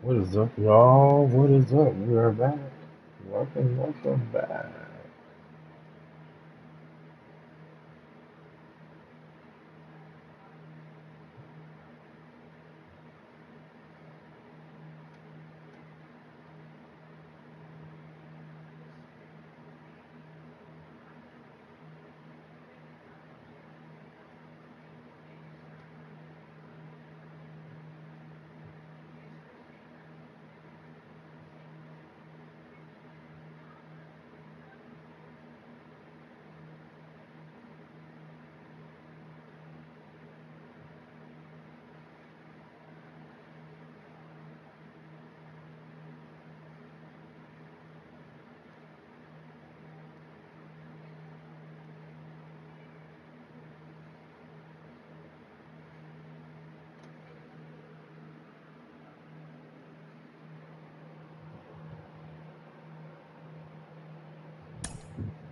What is up, y'all? What is up? We are back. Welcome back.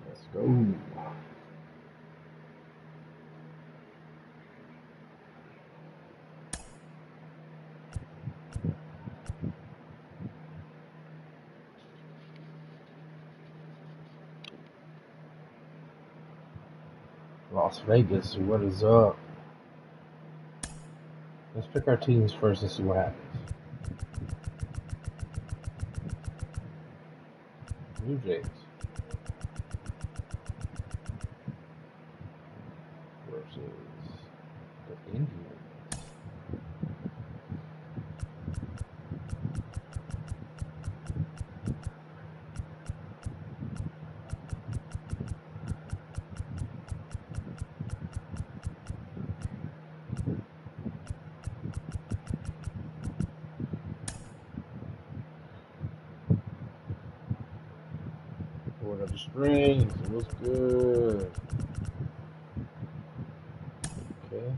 Let's go. Las Vegas, what is up? Let's pick our teams first and see what happens. Blue Jays versus the Indians. Pulling up the strings. What's good? Okay.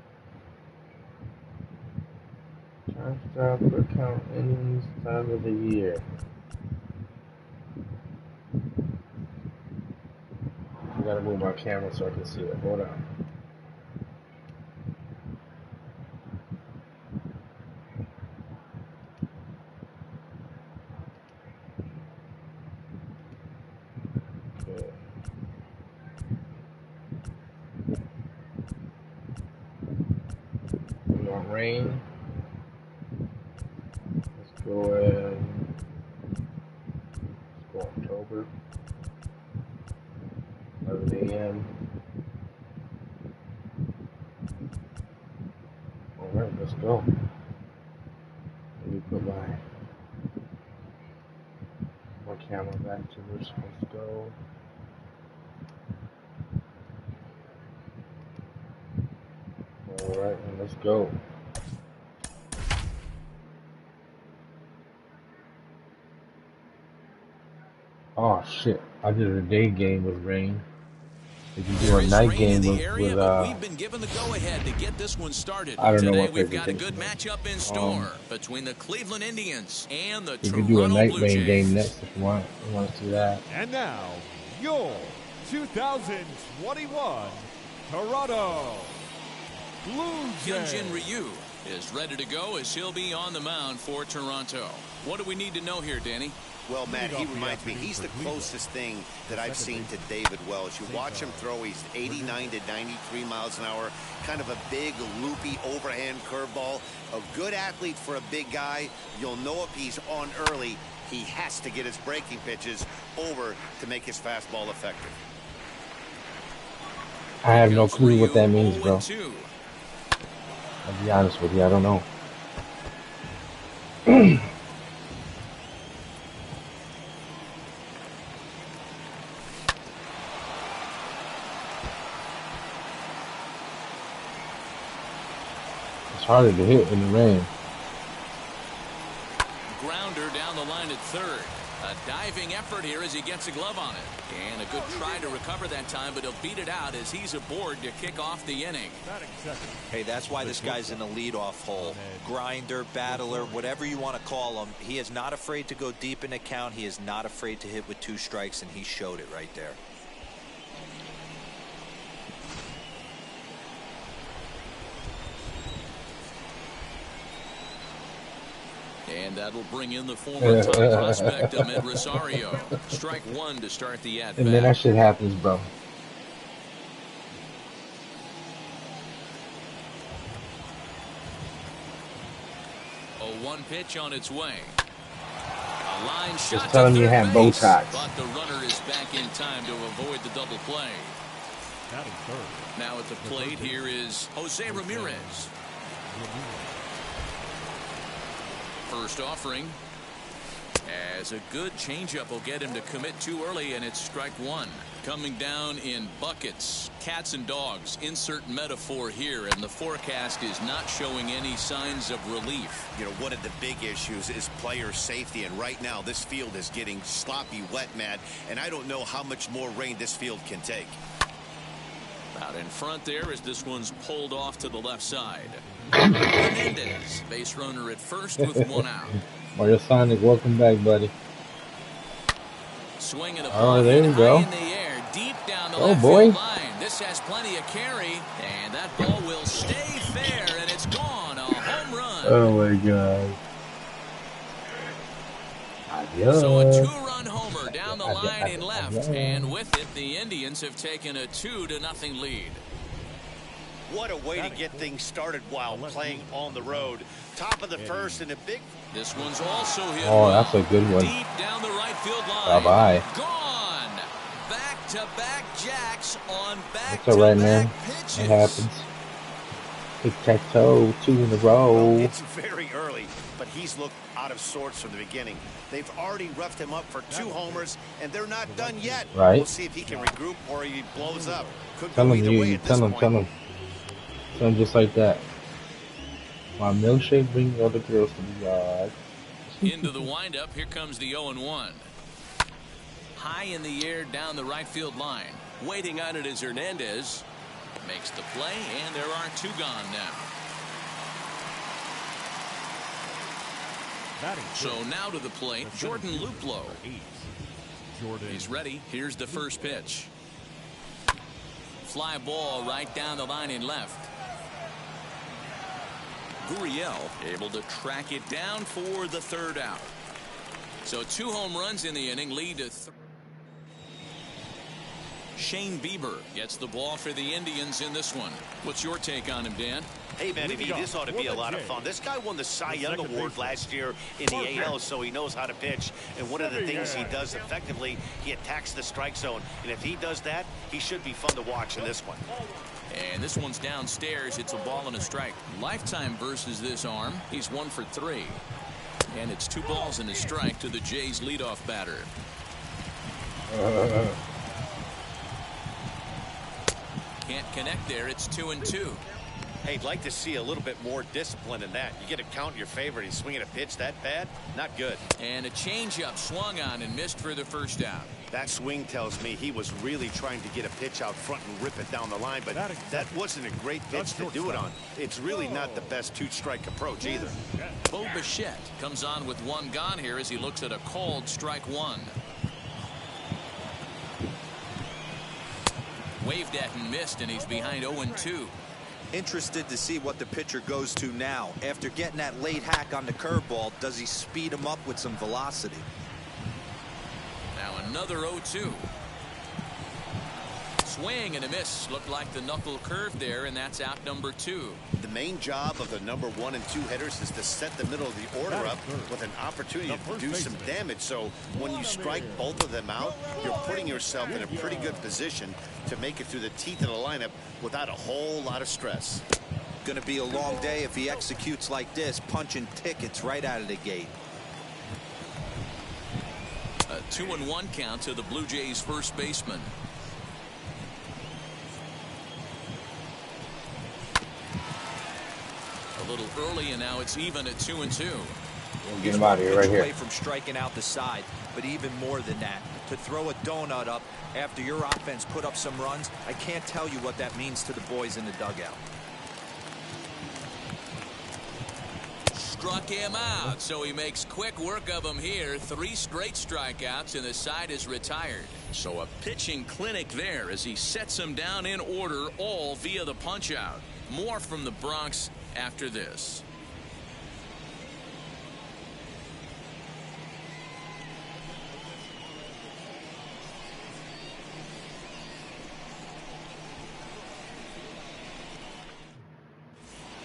Time stop for count innings, time of the year. I gotta move my camera so I can see it. Hold on. Okay. We want rain. Let's go in. Let's go October. 11 a.m. Alright, let's go. Let me put my camera back to where it's supposed to go. Alright, let's go. Oh shit, I did a day game with rain. We can do a night game with we've been given the go-ahead to get this one started. I don't know Today what we've got a presentation good matchup in store between the Cleveland Indians and the we can do a Toronto night Blue rain Jays. game next if you want. You want to see that? And now, your 2021 Toronto Blue Jays. Hyunjin Ryu is ready to go as he'll be on the mound for Toronto. What do we need to know here, Danny? Well, Matt, he reminds me, he's the closest thing that I've seen to David Wells. You watch him throw, he's 89 to 93 miles an hour, kind of a big, loopy, overhand curveball. A good athlete for a big guy. You'll know if he's on early, he has to get his breaking pitches over to make his fastball effective. I have no clue what that means, bro. I'll be honest with you, I don't know. It's harder to hit in the rain. Grounder down the line at third. A diving effort here as he gets a glove on it. And a good try to recover that time, but he'll beat it out as he's aboard to kick off the inning. Hey, that's why this guy's in the leadoff hole. Grinder, battler, whatever you want to call him. He is not afraid to go deep in the count. He is not afraid to hit with 2 strikes, and he showed it right there. And that'll bring in the former top prospect, Ahmed Rosario. Strike one to start the at-bat. And then that shit happens, bro. A one pitch on its way. A line shot Just telling to you third have base, Botox. but the runner is back in time to avoid the double play. Batting third. Now at the plate here is Jose Ramirez. First offering, as a good changeup will get him to commit too early, and it's strike one. Coming down in buckets, cats and dogs, insert metaphor here, and the forecast is not showing any signs of relief. You know, one of the big issues is player safety, and right now this field is getting sloppy wet, Matt, and I don't know how much more rain this field can take. Out in front there as this one's pulled off to the left side. Hernandez, base runner at first with one out. Mario Sonic, welcome back, buddy. Swinging a Oh, ball there you go. high in the air, deep down the Oh, left boy. field line. This has plenty of carry, and that ball will stay fair, and it's gone. A home run. Oh my god. Adios. So a two-run homer down the line in left, and with it, the Indians have taken a 2-0 lead. What a way to get things started while playing on the road. Top of the first and a big... This one's also hit Oh, well. that's a good one. Deep down the right field line. Bye-bye. Gone. Back-to-back jacks on That's all right, man. back-to-back pitches. It happens. Tic-tac-toe, 2 in a row. Well, it's very early, but he's looked out of sorts from the beginning. They've already roughed him up for 2 homers, and they're not done yet. Right. We'll see if he can regroup or he blows up. Could Tell go him, either way at this tell him, point. tell him. Tell him just like that. My milkshake brings other girls to the yard. Into the windup. Here comes the 0-1. High in the air down the right field line. Waiting on it is Hernandez. Makes the play, and there are 2 gone now. Batting So now to the plate, Jordan Luplow. Jordan. He's ready. Here's the first pitch. Fly ball right down the line in left. Gurriel able to track it down for the 3rd out. So 2 home runs in the inning lead to Shane Bieber gets the ball for the Indians in this one. What's your take on him, Dan? Hey, Manny B, this ought to be a lot of fun. This guy won the Cy Young Award last year in the AL, so he knows how to pitch. And one of the things he does effectively, he attacks the strike zone. And if he does that, he should be fun to watch in this one. And this one's downstairs. It's a ball and a strike. Lifetime versus this arm. He's 1 for 3. And it's 2 balls and a strike to the Jays leadoff batter. Can't connect there. It's 2-2. Hey, I'd like to see a little bit more discipline in that. You get a count in your favor, and he's swinging a pitch that bad? Not good. And a changeup swung on and missed for the 1st out. That swing tells me he was really trying to get a pitch out front and rip it down the line, but that wasn't a great pitch to do it on. It's really not the best 2-strike approach either. Bo Bichette comes on with 1 gone here as he looks at a called strike 1. Waved at and missed, and he's behind 0-2. Interested to see what the pitcher goes to now. After getting that late hack on the curveball, does he speed him up with some velocity? Now another 0-2. Swing and a miss. Looked like the knuckle curve there, and that's out number 2. The main job of the number 1 and 2 hitters is to set the middle of the order up with an opportunity to do some damage. So when you strike both of them out, you're putting yourself in a pretty good position to make it through the teeth of the lineup without a whole lot of stress. Going to be a long day if he executes like this, punching tickets right out of the gate. A 2-1 count to the Blue Jays first baseman. A little early, and now it's even at 2-2. We'll get him out of here right Away here. from striking out the side, but even more than that, to throw a donut up after your offense put up some runs, I can't tell you what that means to the boys in the dugout. Struck him out, so he makes quick work of him here. 3 straight strikeouts, and the side is retired. So a pitching clinic there as he sets him down in order, all via the punch-out. More from the Bronx after this.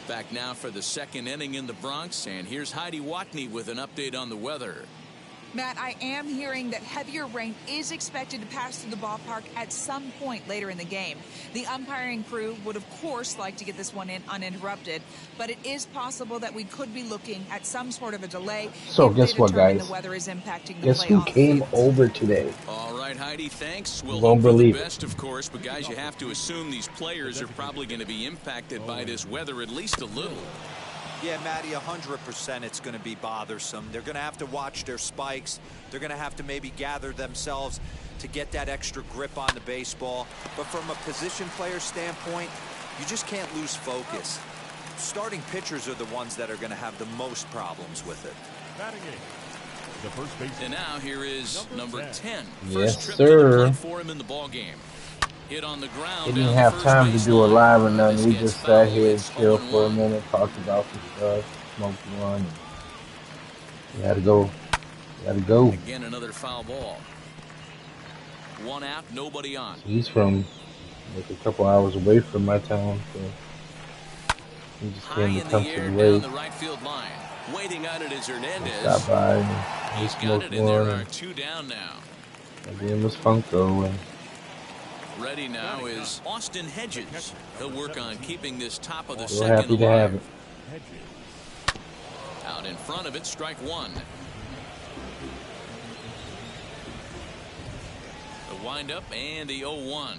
Back now for the second inning in the Bronx, and here's Heidi Watney with an update on the weather. Matt, I am hearing that heavier rain is expected to pass through the ballpark at some point later in the game. The umpiring crew would, of course, like to get this one in uninterrupted, but it is possible that we could be looking at some sort of a delay. So guess what, guys? The weather is impacting the guess who came over today? All right, Heidi, thanks. We'll won't hope for the believe best, of course, but guys, you have to assume these players are probably going to be impacted by this weather at least a little. Yeah, Matty, 100% it's going to be bothersome. They're going to have to watch their spikes. They're going to have to maybe gather themselves to get that extra grip on the baseball. But from a position player standpoint, you just can't lose focus. Starting pitchers are the ones that are going to have the most problems with it. The first base. And now here is number 10. Yes, First trip sir. to the plate for him in the ball game. Hit on the ground. We didn't have time to do a live or nothing. We just sat here and chilled for a minute, talked about some stuff, smoked one. We had to go. Again, another foul ball. One out, nobody on. He's from like a couple hours away from my town, so he just came to come to the down the right field line. Waiting on it is Hernandez. Stop by and He's got it, and there are two down now. Again, was Funko. And ready now is Austin Hedges. He'll work on keeping this top of the we're second happy to have it. Out in front of it, strike one. The windup and the 0-1.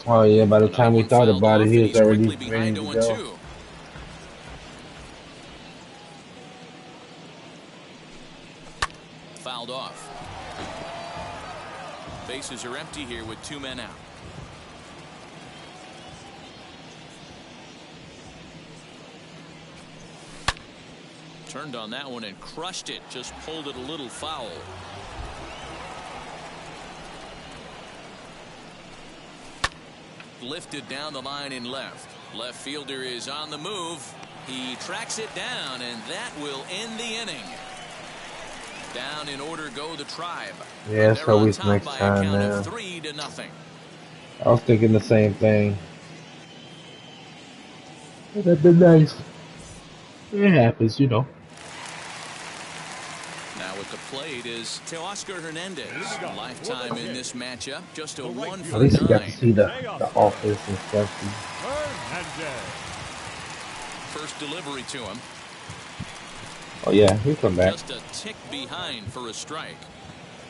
Oh yeah, by the time we thought about it, he was already ready to go. Fouled off. Bases are empty here with two men out. Turned on that one and crushed it. Just pulled it a little foul. Lifted down the line in left. Left fielder is on the move. He tracks it down, and that will end the inning. Down in order go the Tribe. Yeah, it's always next time, man. 3-0. I was thinking the same thing. That'd be nice. It happens, you know. Now at the plate is Teoscar Hernandez. Lifetime in this matchup. Just a 1 for 9. At least you got to see the office and stuff. First delivery to him. Oh yeah, he'll come back. Just a tick behind for a strike.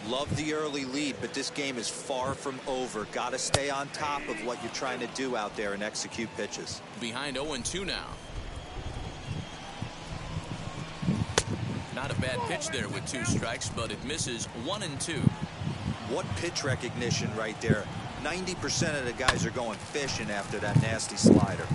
Love the early lead, but this game is far from over. Got to stay on top of what you're trying to do out there and execute pitches. Behind 0-2 now. Not a bad pitch there with 2 strikes, but it misses 1-2. What pitch recognition right there. 90% of the guys are going fishing after that nasty slider.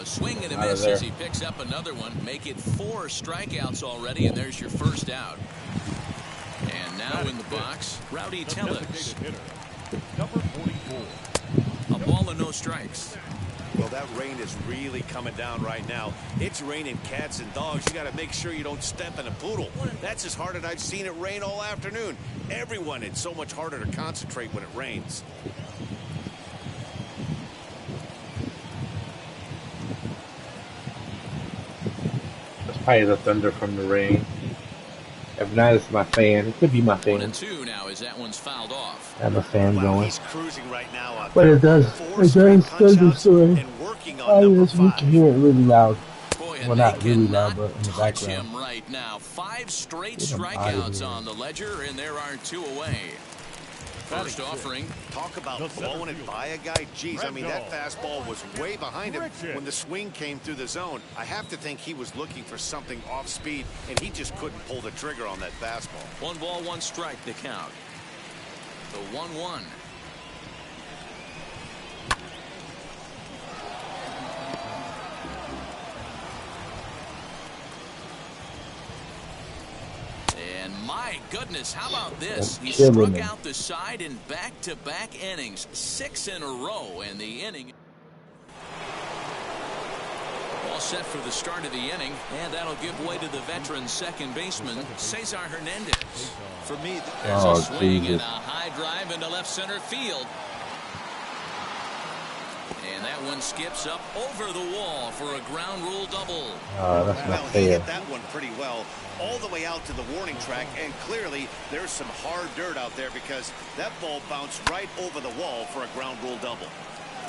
Swing and a miss as he picks up another one. Make it 4 strikeouts already, and there's your first out. And now in the box, Rowdy Tellez. Number 44. A ball and no strikes. Well, that rain is really coming down right now. It's raining cats and dogs. You got to make sure you don't step in a poodle. That's as hard as I've seen it rain all afternoon. Everyone, it's so much harder to concentrate when it rains. Probably the thunder from the rain. If not, it's my fan. It could be my fan. 1-2 now as that one's fouled off. I have a fan going. He's cruising right now. But it does thunderstorm. You can hear it really loud. Boy, well, not really loud, but in the background. Him right now. 5 straight strikeouts on the ledger, and there are 2 away. First offering. Talk about blowing it by a guy. Jeez, I mean, that fastball was way behind him when the swing came through the zone. I have to think he was looking for something off speed, and he just couldn't pull the trigger on that fastball. 1 ball, 1 strike to count. The 1-1. My goodness, how about this? He struck out the side in back-to-back innings, 6 in a row, and the inning all set for the start of the inning, and that'll give way to the veteran second baseman, Cesar Hernandez. For me, there's a swing and a high drive into left center field. And that one skips up over the wall for a ground rule double. That's not Well, he fair. hit that one pretty well all the way out to the warning track, and clearly there's some hard dirt out there because that ball bounced right over the wall for a ground rule double.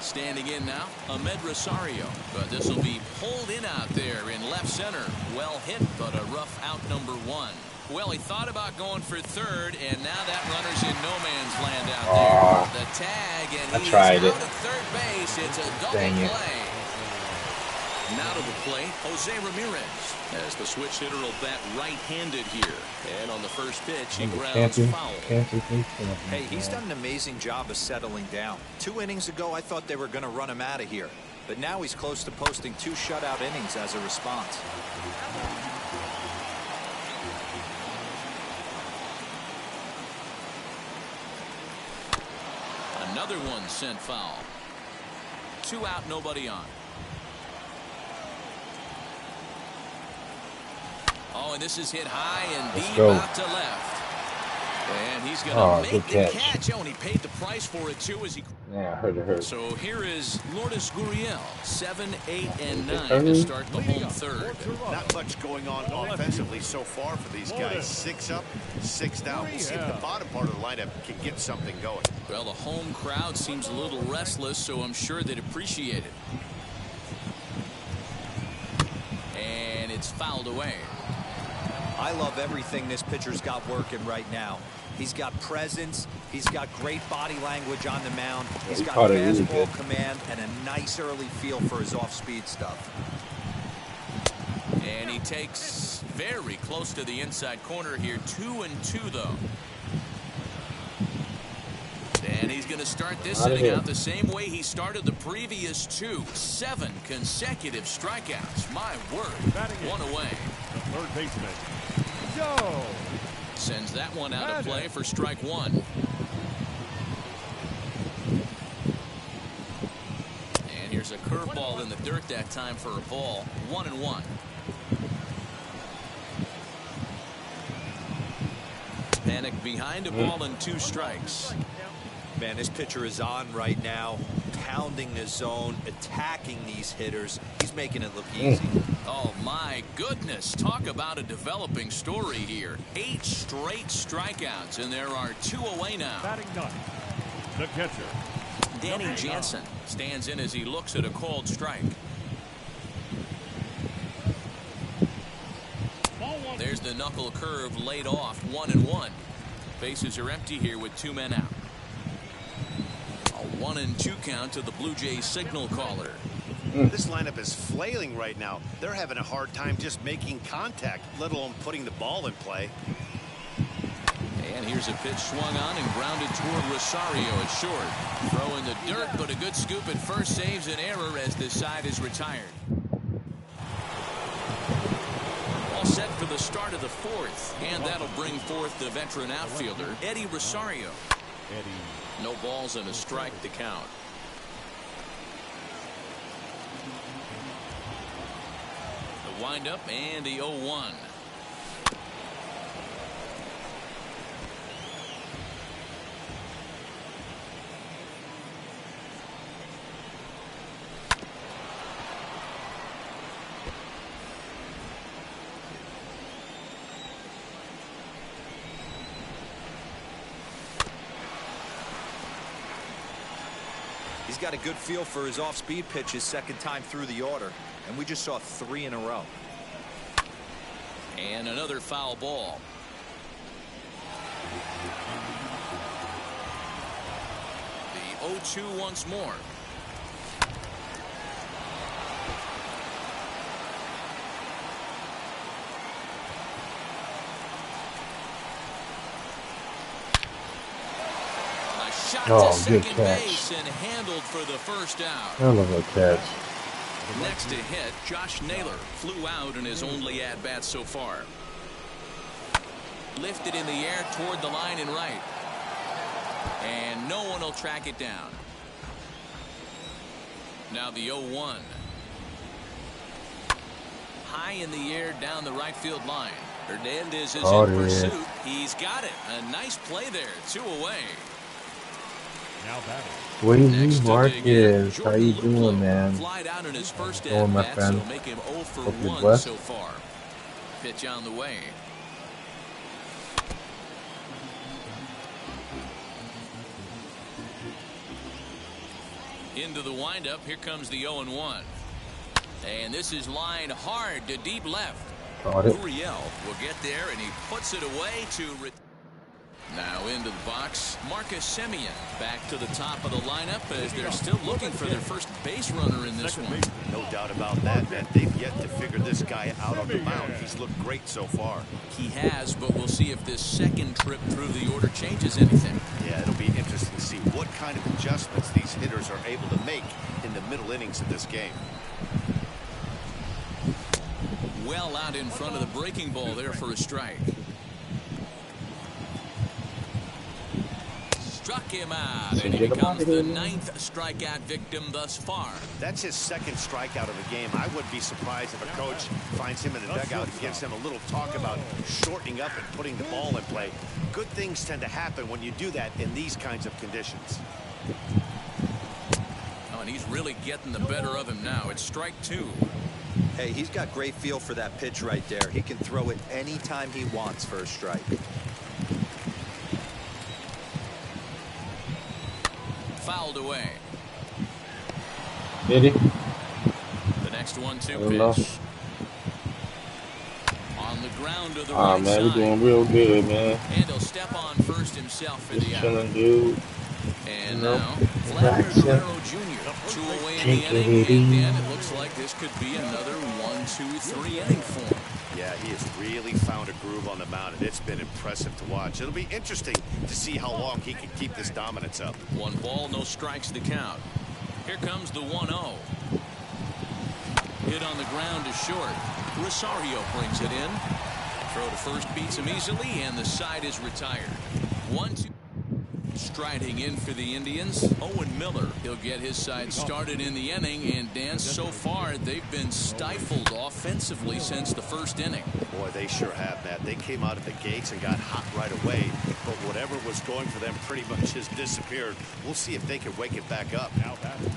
Standing in now, Ahmed Rosario. But this will be pulled in out there in left center. Well hit, but a rough out number one. Well, he thought about going for third, and now that runner's in no man's land out there. The tag, and he's out at third base. It's a double play. Now to the plate, Jose Ramirez, as the switch hitter will bat right-handed here. And on the first pitch, he grounds foul. Hey, he's done an amazing job of settling down. 2 innings ago, I thought they were going to run him out of here. But now he's close to posting 2 shutout innings as a response. Another one sent foul. 2 out, nobody on. Oh, and this is hit high and deep out to left. And he's going to make the catch. Oh, and he paid the price for it, too, as he... Yeah, I heard. So here is Lourdes Gurriel, 7, 8, and 9 to start the home third. Not much going on offensively so far for these guys. 6 up, 6 down. We'll see if the bottom part of the lineup can get something going. Well, the home crowd seems a little restless, so I'm sure they'd appreciate it. And it's fouled away. I love everything this pitcher's got working right now. He's got presence. He's got great body language on the mound. He's got fastball command and a nice early feel for his off-speed stuff. And he takes very close to the inside corner here. 2-2, though. And he's going to start this inning out the same way he started the previous 2. 7 consecutive strikeouts. My word. 1 away. The third baseman, Joe. Sends that one out of play for strike 1. And here's a curveball in the dirt that time for a ball. 1-1. Panic behind a ball and 2 strikes. Man, this pitcher is on right now, pounding the zone, attacking these hitters. He's making it look easy. Oh, my goodness. Talk about a developing story here. 8 straight strikeouts, and there are 2 away now. Batting 9th, the catcher, Danny Jansen stands in as he looks at a called strike. There's the knuckle curve laid off. 1-1. Bases are empty here with 2 men out. A 1-2 count to the Blue Jays signal caller. This lineup is flailing right now. They're having a hard time just making contact, let alone putting the ball in play. And here's a pitch swung on and grounded toward Rosario at short. Throw in the dirt, but a good scoop at first saves an error as this side is retired. All set for the start of the 4th, and that'll bring forth the veteran outfielder, Eddie Rosario. No balls and a strike to count. The windup and the 0-1. He's got a good feel for his off-speed pitches second time through the order, and we just saw 3 in a row. And another foul ball. The 0-2 once more. Shot to second base and handled for the first out. Hell of a catch. Next to hit, Josh Naylor flew out in his only at-bat so far. Lifted in the air toward the line and right. And no one will track it down. Now the 0-1. High in the air down the right field line. Hernandez is in pursuit. He's got it. A nice play there. 2 away. Now batting. Swayze Next to dig in, Marcus, how you Jordan doing, Luplow. man? Flied out in his first Doing, my at-bat, so friend? make him 0 for Hope you're 1 blessed. so far. Pitch on the way. Into the windup. Here comes the 0-1. And this is line hard to deep left. Caught it. Gurriel will get there, and he puts it away to... Now into the box, Marcus Semien back to the top of the lineup as they're still looking for their first base runner in this one. No doubt about that, man. They've yet to figure this guy out on the mound. He's looked great so far. He has, but we'll see if this second trip through the order changes anything. Yeah, it'll be interesting to see what kind of adjustments these hitters are able to make in the middle innings of this game. Well out in front of the breaking ball there for a strike. Struck him out, and he becomes the 9th strikeout victim thus far. That's his second strikeout of the game. I wouldn't be surprised if a coach finds him in the dugout and gives him a little talk about shortening up and putting the ball in play. Good things tend to happen when you do that in these kinds of conditions. Oh, and he's really getting the better of him now. It's strike 2. Hey, he's got great feel for that pitch right there. He can throw it anytime he wants for a strike. Fouled away. Did he? The next 1-2 pitch. On the ground to the Ah, right man, side. we're doing real good, man. And he'll step on first himself for Just the out. chilling, dude. And You know, now, Vladimir relaxing. Guerrero Jr. 2 away in the Take it inning. easy. And it looks like this could be another 1-2-3 inning for him. Yeah, he has really found a groove on the mound, and it's been impressive to watch. It'll be interesting to see how long he can keep this dominance up. 1 ball, no strikes to count. Here comes the 1-0. Hit on the ground to short. Rosario brings it in. Throw to first beats him easily, and the side is retired. 1-2. Striding in for the Indians, Owen Miller. He'll get his side started in the inning, and Dan, so far they've been stifled offensively since the first inning. Boy, they sure have, Matt. They came out of the gates and got hot right away, but whatever was going for them pretty much has disappeared. We'll see if they can wake it back up. Now batting.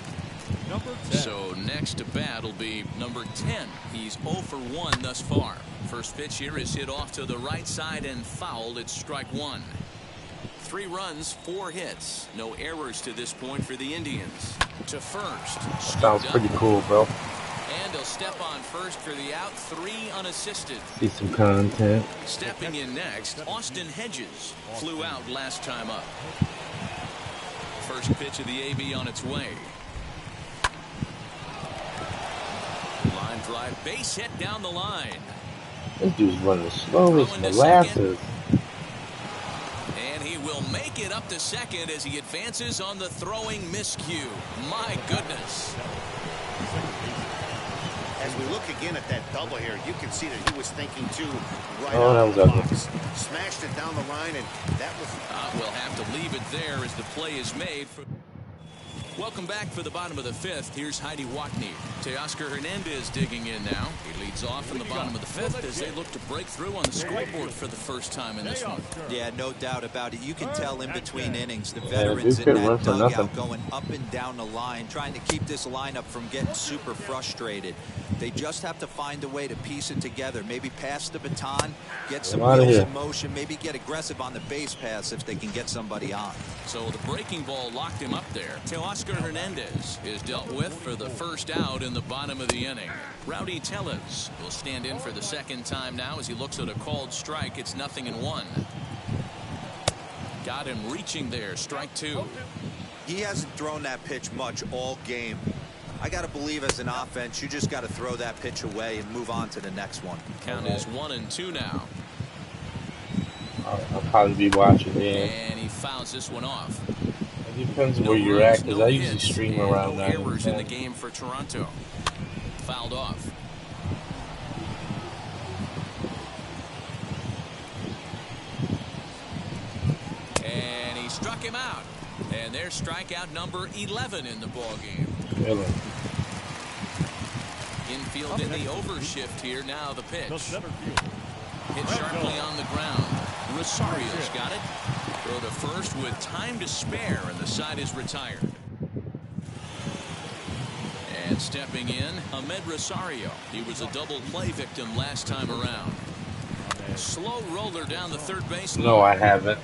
Number 10. So next to bat will be number 10. He's 0 for 1 thus far. First pitch here is hit off to the right side and fouled. It's strike 1. 3 runs, 4 hits. No errors to this point for the Indians. To first. Sounds pretty cool, bro. And he'll step on first for the out. 3 unassisted. See some content. Stepping in next, Austin Hedges flew out last time up. First pitch of the AB on its way. Line drive, base hit down the line. This dude's running slow as molasses. And he will make it up to second as he advances on the throwing miscue. My goodness. As we look again at that double here, you can see that he was thinking too right Oh, out that of was the ugly. box. Smashed it down the line, and that was... We'll have to leave it there as the play is made. Welcome back for the bottom of the 5th. Here's Heidi Watney. Teoscar Hernandez digging in now. He leads off in the bottom of the 5th as they look to break through on the scoreboard for the first time in this one. Yeah, no doubt about it. You can tell in between innings, the dude veterans in couldn't run that for dugout nothing. going up and down the line, trying to keep this lineup from getting super frustrated. They just have to find a way to piece it together. Maybe pass the baton, get some outta wheels here. in motion, maybe get aggressive on the base pass if they can get somebody on. So the breaking ball locked him up there. Teoscar Hernandez is dealt with for the first out in the bottom of the inning. Rowdy Tellez will stand in for the second time now as he looks at a called strike. It's 0-1. Got him reaching there. Strike 2. He hasn't thrown that pitch much all game. I got to believe as an offense, you just got to throw that pitch away and move on to the next one. Count is 1-2 now. I'll probably be watching it. And he fouls this one off. It depends No where you're runs, at, because no I usually hits, stream and around no 9 and errors in the 10. game for Toronto. Fouled off. And he struck him out. And there's strikeout number 11 in the ballgame. Killing. Infield in the overshift here. Now the pitch. The center field. Hit sharply on the ground. Rosario's got it. Throw to first with time to spare, and the side is retired. And stepping in, Ahmed Rosario. He was a double play victim last time around. Slow roller down the third base line. No, I haven't.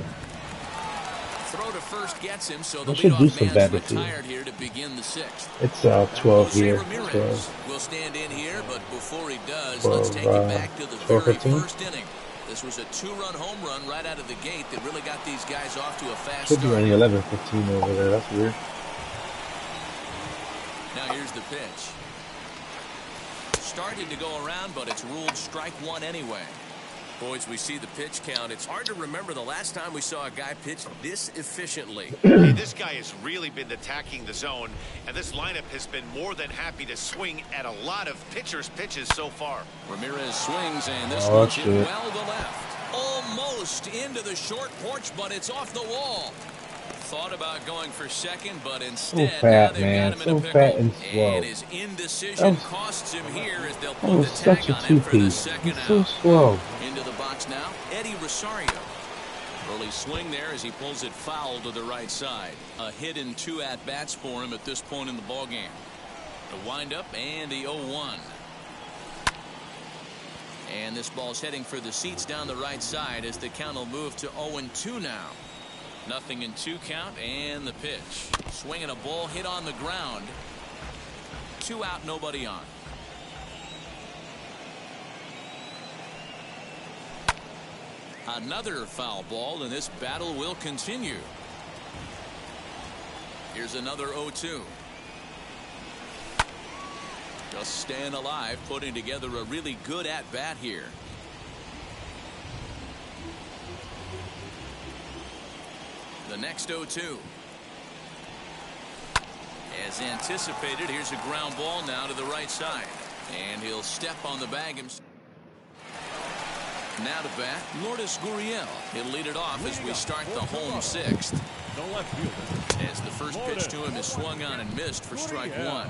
Throw to first gets him, so the We should do leadoff some man's better retired here to begin the sixth. It's 12 Jose here. Ramirez 12. will stand in here, but before he does, 12, let's take it back to the very 15? first inning. This was a two-run home run right out of the gate that really got these guys off to a fast Should be start. running 11-15 over there. That's weird. Now here's the pitch. Started to go around, but it's ruled strike one anyway. Boys, we see the pitch count. It's hard to remember the last time we saw a guy pitch this efficiently. Hey, this guy has really been attacking the zone, and this lineup has been more than happy to swing at a lot of pitchers' pitches so far. Ramirez swings, and this Oh, one's hit shit. well to left. Almost into the short porch, but it's off the wall. Thought about going for second, but instead fat, now they've man. got him in a So pickle. fat and slow. And his indecision That was- costs him here as they'll That put was the such tag a on him for the two-piece. second He's so out. slow. Into the box now, Eddie Rosario. Early swing there as he pulls it foul to the right side. A hit and 2 at-bats for him at this point in the ballgame. The windup and the 0-1. And this ball's heading for the seats down the right side as the count will move to 0-2 now. Nothing in 2 count, and the pitch. Swinging a ball hit on the ground. 2 out, nobody on. Another foul ball, and this battle will continue. Here's another 0-2. Just staying alive, putting together a really good at-bat here. The next 0-2. As anticipated, here's a ground ball now to the right side. And he'll step on the bag himself. Now to bat, Lourdes Gurriel. He'll lead it off as we start the home sixth. The left fielder. As the first pitch to him is swung on and missed for strike one.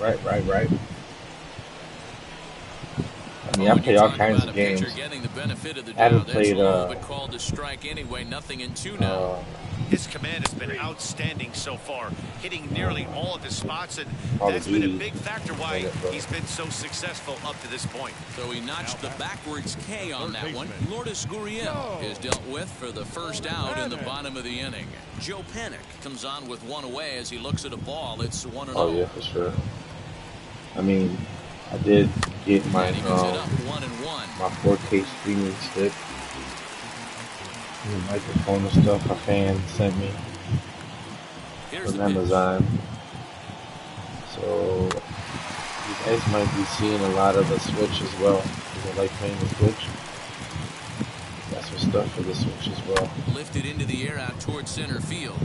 Right. I mean, I play all kinds of games. I haven't played, but called to strike anyway. Nothing in 2 now. His command has been outstanding so far, hitting nearly all of his spots, and Call of that's been a Duty. big factor why he's been so successful up to this point. So he notched the backwards K on that one. Lourdes Gurriel is dealt with for the first out in the bottom of the inning. Joe Panic comes on with 1 away as he looks at a ball. It's 1-0. Oh, yeah, for sure. I mean, I did get my And he moves it up 1-1. my 4K streaming stick. The microphone and stuff a fan sent me Here's from the pitch. Amazon. So you guys might be seeing a lot of the Switch as well. Because I like playing the Switch. Got some stuff for the Switch as well. Lifted into the air out towards center field.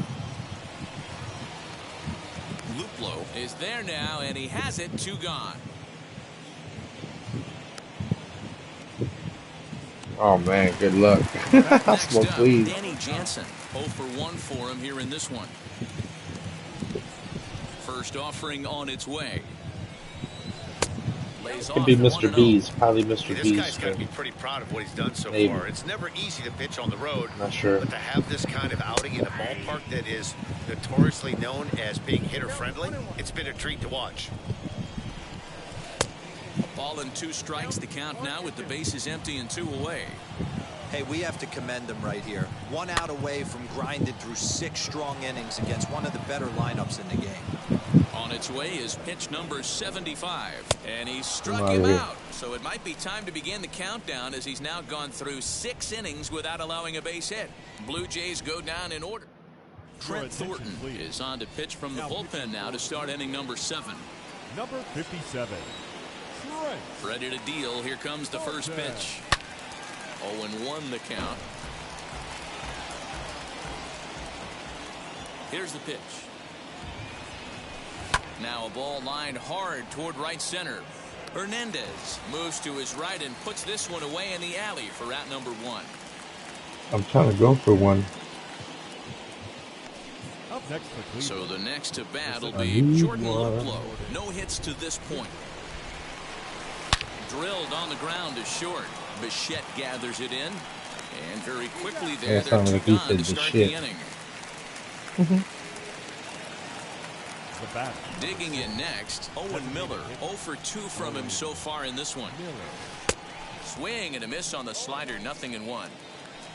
Luplo is there now, and he has it. 2 gone. Oh man, good luck. Next Smoke up, weed. Danny Jansen. 0 for 1 for him here in this one. First offering on its way. Lays Could off be 1-0. Mr. B's, probably Mr. This B's. guy's got to be pretty proud of what he's done so Maybe. far. It's never easy to pitch on the road, Not sure. but to have this kind of outing in a ballpark that is notoriously known as being hitter-friendly, it's been a treat to watch. Ball and 2 strikes to count now with the bases empty and 2 away. Hey, we have to commend him right here. 1 out away from grinding through 6 strong innings against one of the better lineups in the game. On its way is pitch number 75, and he struck Come on him here. out. So it might be time to begin the countdown as he's now gone through 6 innings without allowing a base hit. Blue Jays go down in order. Trent Thornton is on to pitch from the bullpen now to start inning number 7. Number 57. Trent. Ready to deal. Here comes the first pitch. 0-1 the count. Here's the pitch. Now a ball lined hard toward right center. Hernandez moves to his right and puts this one away in the alley for out number 1. I'm trying to go for one. Up next for Cleveland. So the next to bat will I be need Jordan one. Luplo. No hits to this point. Drilled on the ground to short. Bichette gathers it in. And very quickly Yeah, there, it they're sounded two like he gone said to the start shit. the inning. The batter. Digging in next, Owen Miller. 0 for 2 from him so far in this one. Swing and a miss on the slider, 0-1.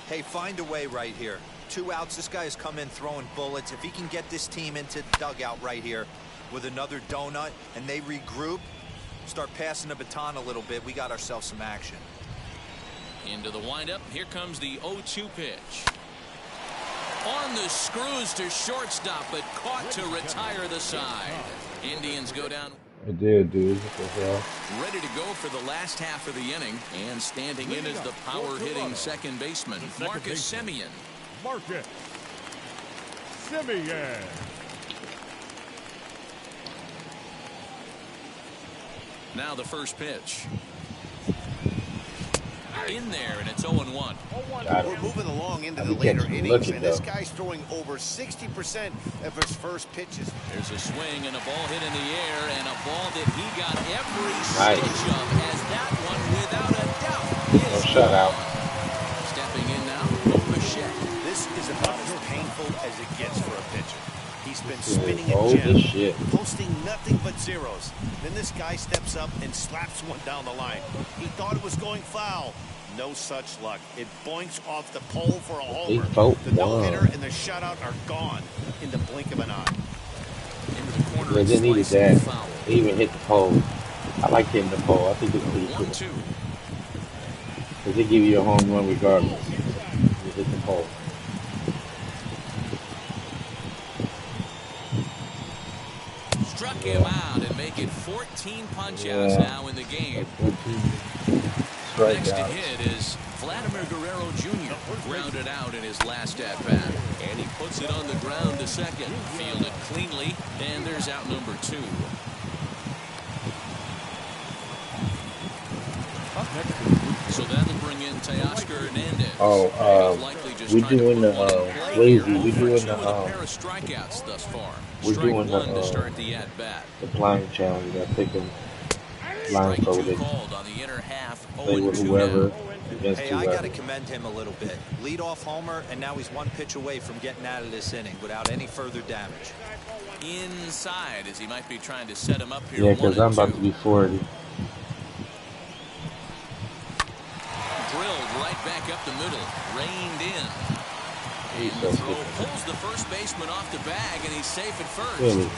Hey, find a way right here. 2 outs. This guy has come in throwing bullets. If he can get this team into the dugout right here with another donut and they regroup, start passing the baton a little bit, we got ourselves some action. Into the windup. Here comes the 0-2 pitch. On the screws to shortstop, but caught to retire the side. Indians go down. I did, dude. What the hell? Ready to go for the last half of the inning. And standing in is the power-hitting second baseman, Marcus Semien. Marcus Semien. Now the first pitch. In there, and it's 0-1. We're moving along into the later innings, and this guy's throwing over 60% of his first pitches. There's a swing and a ball hit in the air, and a ball that he got every stitch of, as that one, without a doubt, is shutout. Stepping in now, Bichette. This is about as painful as it gets for a pitcher. He's been spinning Oh, a this gem, shit. posting nothing but zeros. Then this guy steps up and slaps one down the line. He thought it was going foul. No such luck. It boinks off the pole for a homer. The no-hitter and the shutout are gone in the blink of an eye. Into the corner. They didn't need that. They even hit the pole. I like hitting the pole. I think it's pretty cool. 1-2. Because they give you a home run regardless. You hit the pole. Struck him out and make it 14 punch-outs now in the game. 14 Next to strikeouts. hit is Vladimir Guerrero Jr. grounded out in his last at-bat. And he puts it on the ground to second. Fielded cleanly, and there's out number 2. So that'll bring in Teoscar Hernandez. We doing the lazy. We doing the pair of strikeouts thus far. we're Strike doing one to the start the at-bat. blind challenge. I pick them Strike 2 blindfolded. called on the inner half. Play with 0-2 whoever now. against Hey, I got to whoever. commend him a little bit. Lead off homer, and now he's 1 pitch away from getting out of this inning without any further damage. Inside, as he might be trying to set him up here. Yeah, because I'm about to 1-2. be 40. Drilled right back up the middle. Reined in. He's And so the throw stupid. pulls the first baseman off the bag, and he's safe at first. Really,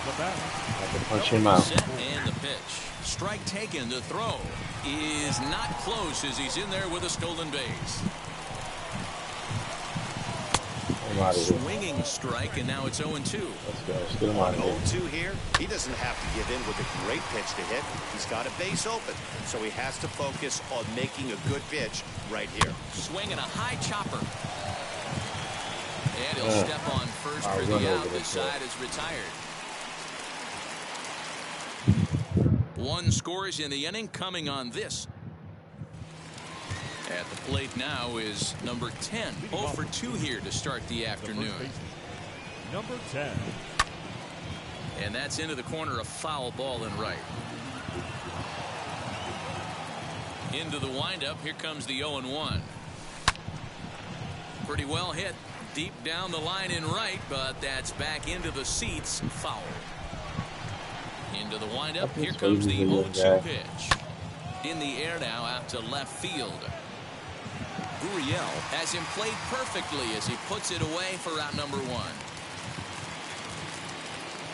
The batter. I can punch him out. Set and the pitch. Strike taken. The throw is not close as he's in there with a stolen base. I'm out of here. Swinging strike, and now it's 0-2. Let's go. Let's get him out On of here. 0-2 here, he doesn't have to give in with a great pitch to hit. He's got a base open, so he has to focus on making a good pitch right here. Swinging a high chopper. And he'll step on first I'll for run the over out. this This guy. side is retired. 1 scores in the inning coming on this. At the plate now is number 10. 0 for 2 here to start the afternoon. Number 10. And that's into the corner, a foul ball and right. Into the windup. Here comes the 0-1. Pretty well hit deep down the line in right, but that's back into the seats. Foul. Into the windup. Here comes the 0-2 pitch. In the air now out to left field. Gurriel has him played perfectly as he puts it away for out number 1.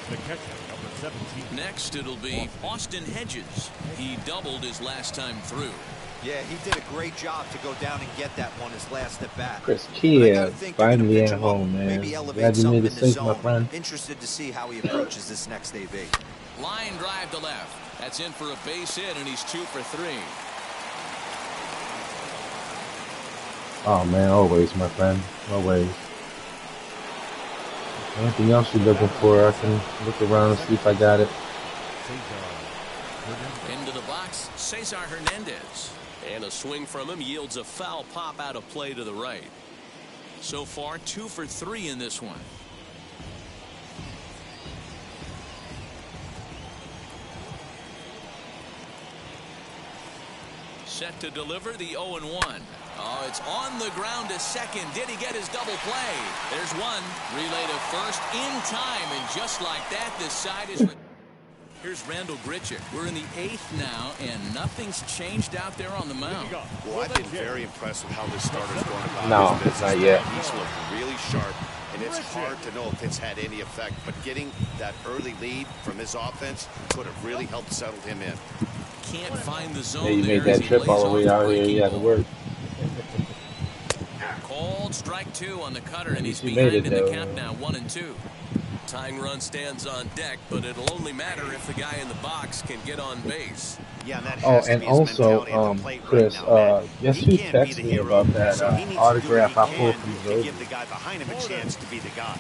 The catcher, number 17. Next it'll be Austin Hedges. He doubled his last time through. Yeah, he did a great job to go down and get that one his last at bat. Chris But I Kia, gotta think they're gonna finally pitch at him up, home, man. maybe elevate Glad you something made in a the sync, my zone. friend. Interested to see how he approaches this next AB. Line drive to left. That's in for a base hit, and he's 2 for 3. Oh man, always, my friend, always. Anything else you're looking for? I can look around and see if I got it. Into the box, Cesar Hernandez. And a swing from him yields a foul pop out of play to the right. So far, 2 for 3 in this one. Set to deliver the 0-1. Oh, it's on the ground to second. Did he get his double play? There's one. Relay to first in time, and just like that, this side is... Here's Randall Grichuk. We're in the 8th now, and nothing's changed out there on the mound. Well, I've been very impressed with how this starter's going about No, his business. not yet. He's looked really sharp, and it's hard to know if it's had any effect. But getting that early lead from his offense could have really helped settle him in. Can't find the zone. Yeah, you made there that trip all the way out here. You had to work. Called strike 2 on the cutter, and he's You behind made it, in the though. count now, 1-2. Tying run stands on deck, but it'll only matter if the guy in the box can get on base. Yeah, and that Oh, has to and be his also, mentality at the plate Chris, right now, man. guess He who can't be texted the me hero, about that so he needs to do autograph I what he pulled can from to Jordan? give the guy behind him a chance to be the guy.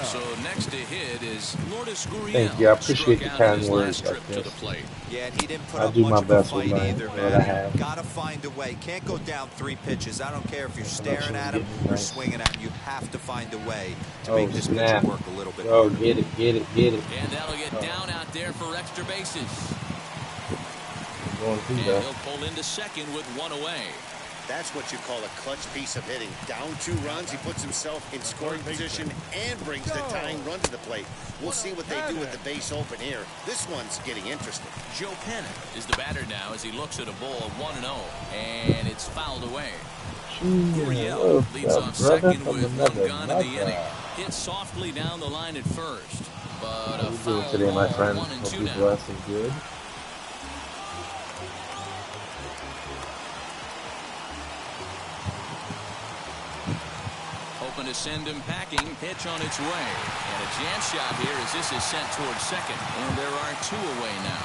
So next to hit is Lourdes Gurriel. Thank you. I appreciate the Struck out in kind his words last like trip to this. the plate. Yeah, and he didn't put I'll up do my much of a best with fight my- either, what I man. have. Gotta find a way. Can't go down 3 pitches. I don't care if you're staring Connection at is him getting or nice. swinging at him. You have to find a way to Oh, make this pitcher snap. work a little bit Oh, harder. get it, get it, get it. And that'll get down out there for extra bases. I'm going through And that. he'll pull into second with 1 away. That's what you call a clutch piece of hitting. Down 2 runs, he puts himself in scoring position and brings the tying run to the plate. We'll see what they do with the base open here. This one's getting interesting. Joe Penna is the batter now as he looks at a ball 1-0, and it's fouled away. Gurriel What's leads up, off brother? second From with 1 another gone in the mother. inning. Hit softly down the line at first, but How a you foul doing today, my ball, friend? 1 and Hope 2 you're now. blessed and good. Hoping to send him packing. Pitch on its way. And a chance shot here as this is sent towards second. And there are 2 away now.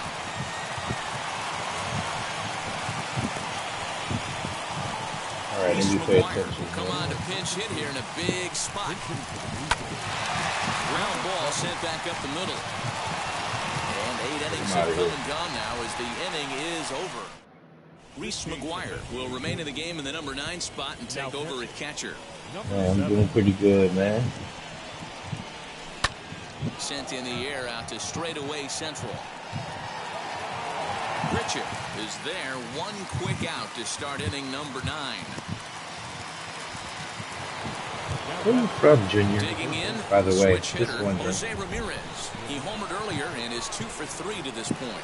All right, let me pay attention. Come on to pinch hit here in a big spot. Ground ball sent back up the middle. And 8 innings have come and gone now as the inning is over. Reese McGuire will remain in the game in the number 9 spot and take over at catcher. Man, I'm doing pretty good, man. Sent in the air out to straightaway central. Grichuk is there. 1 quick out to start inning number 9. Where are you from, Junior? Digging in, By the way, switch this hitter, one. Jose Ramirez. He homered earlier and is 2 for 3 to this point.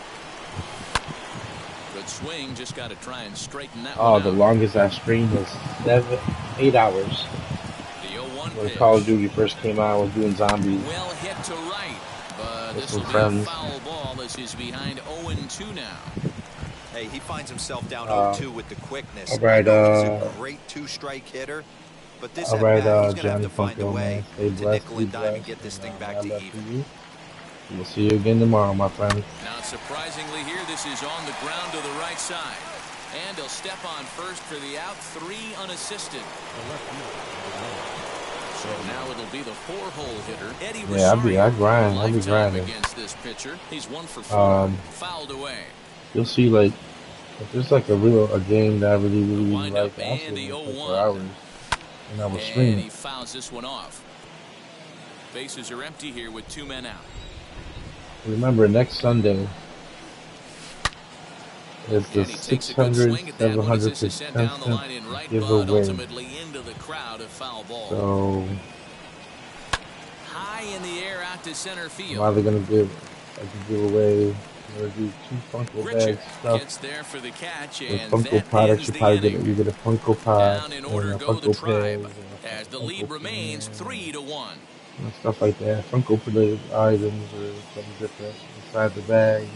Good swing, just got to try and straighten that Oh, one the out. longest I streamed was 8 hours. The 0-1 When pitch. Call of Duty first came out, I was doing zombies. Well hit to right, but With this some will be friends. a foul ball as he's behind 0-2 now. Hey, he finds himself down 0-2 with the quickness. all right, I know he's a great 2-strike hitter, but this All at right, bat, he's going to have Johnny to find a Funko, way man. Stay to blessed, nickel be and dime and blessed, get this thing and, back I to love even. you. We'll see you again tomorrow, my friend. Now, surprisingly here, this is on the ground to the right side. And he'll step on first for the out, 3 unassisted. So now it'll be the 4-hole hitter, Eddie Yeah, I Rosario. grind. I be Lifetime grinding. against this pitcher. He's 1 for 4. Fouled away. You'll see, like, if there's like a game that I really Wind up like, I'll and sit the and play 0-1. for hours. And I was And streaming. he fouls this one off. Bases are empty here with 2 men out. Remember, next Sunday is the And he takes a good 600, swing at that one as 700 this is sent down the line in right, but giveaway. ultimately into the crowd, a foul ball. So, High in the air out to center I'm field. either going to give away, I'm going to do 2 Funko Grichuk bag stuff. gets there for the catch, The and Funko that products, ends you the probably inning. you get a Funko Pie, Down in and order a go the Funko Tribe, Peg, as the Funko lead remains Peg, 3-1. and stuff like that. Funko related items or something different inside the bag.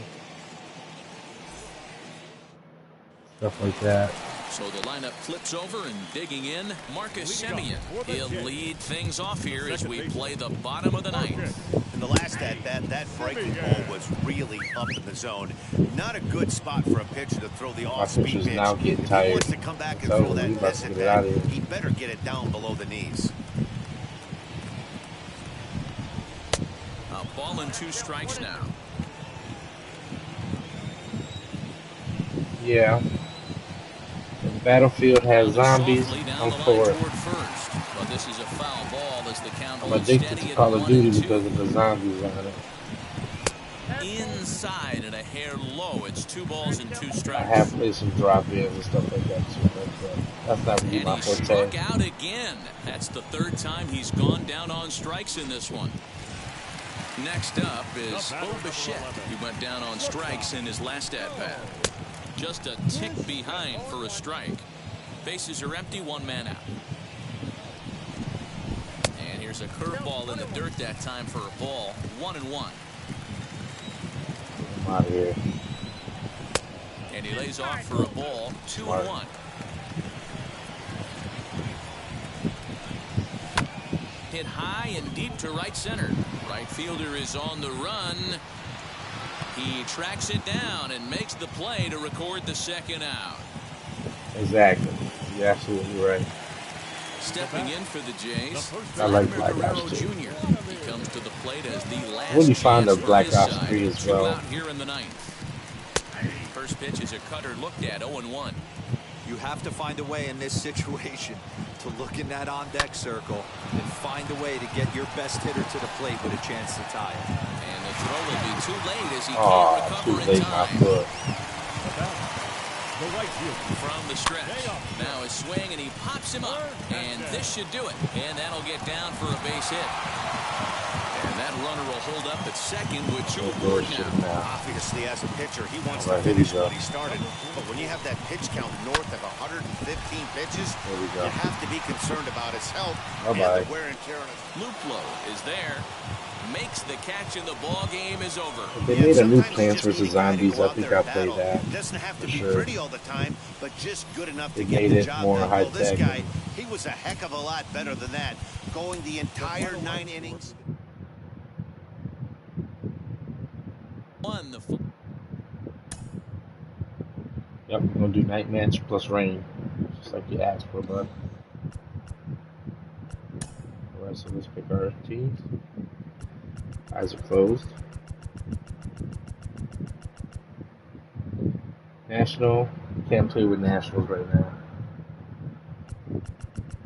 Stuff like that. So the lineup flips over and digging in, Marcus Semien. He'll lead things off here as we play the bottom of the ninth. In the last at-bat, that breaking ball was really up in the zone. Not a good spot for a pitcher to throw the off-speed pitcher's pitch. now getting If he tired. wants to come back and So throw that we about miss to at get it out bat, of here. he better get it down below the knees. A ball and 2 strikes now. Yeah. If Battlefield has zombies, Softly down I'm the line for it. toward first, but this is a foul ball as the count I'm holds addicted steady to at Call of Duty 1-2. because of the zombies on it. inside and a hair low. It's 2 balls and 2 I strikes. have played some drop-ins and stuff like that too, but that's not really And my he forte. struck out again. That's the 3rd time he's gone down on strikes in this one. Next up is Bo Bichette. He went down on strikes in his last at-bat. Just a tick behind for a strike. Bases are empty, 1 man out. And here's a curveball in the dirt that time for a ball. 1-1. I'm out of here. And he lays off for a ball. 2-1. Hit high and deep to right center. Right fielder is on the run. He tracks it down and makes the play to record the 2nd out. Exactly. You're absolutely right. Stepping in for the Jays, I like Vladimir Black Guerrero Ops 2. Jr. He comes to the plate as the last Really fond chance of for Black his Ops side. 3 as 2 well. out here in the 9th. First pitch is a cutter looked at, 0-1. You have to find a way in this situation to look in that on-deck circle and find a way to get your best hitter to the plate with a chance to tie it. And the throw will be too late as he Oh, can't too recover in late, my time. foot. The right fielder. From the stretch. Now his swing, and he pops him up. And this should do it. And that'll get down for a base hit. And that runner will hold up at second with 2 aboard now. Obviously, as a pitcher, he wants All to right, here we finish go. what he started. But when you have that pitch count north of 115 pitches, Here we go. you have to be concerned about his health Bye-bye. and the wear and tear on his. Luplow is there. Makes the catch, and the ball game is over. They Yeah, made a new sometimes you Plants just need vs. a guy to Zombies. go I out think there I and played battle. that. It doesn't have to for be sure. pretty all the time, but just good enough They to get made the it job more done. Well, this high-tech. guy, he was a heck of a lot better than that, going the entire 9 innings. Won the Yep, we're gonna do night match plus rain, just like you asked for, bud. All right, so let's pick our teams. Eyes are closed. National, can't play with Nationals right now.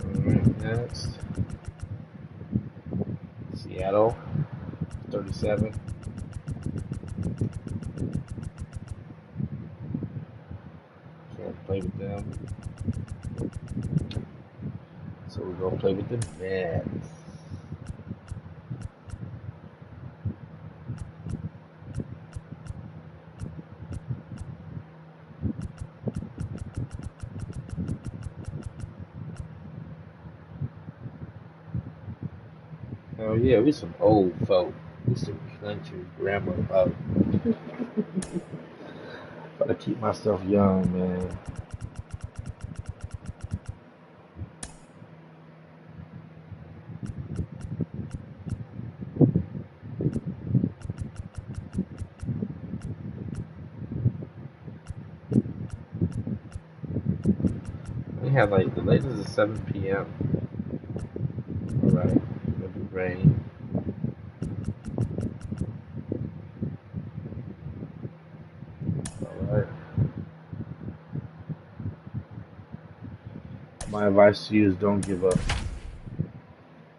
All right, next. Seattle, 37. Can't play with them. So we're gonna play with the Mets. Oh yeah, we some old folk. We some country grandma folk. Gotta keep myself young, man. We have like the latest is 7 p.m. Alright, gonna do rain. Alright. My advice to you is don't give up.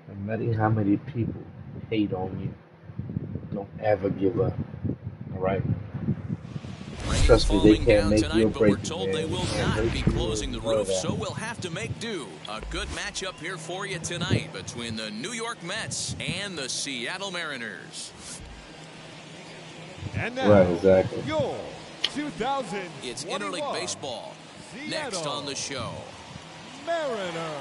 No matter how many people hate on you, don't ever give up. Alright? Trust me, they can't make you or but we're break you, told man. they will They can't not make be you or closing the destroy roof, that. so we'll have to make do. A good matchup here for you tonight between the New York Mets and the Seattle Mariners. And now, Right, exactly. your 2000. It's interleague baseball. Next on the show, Mariner.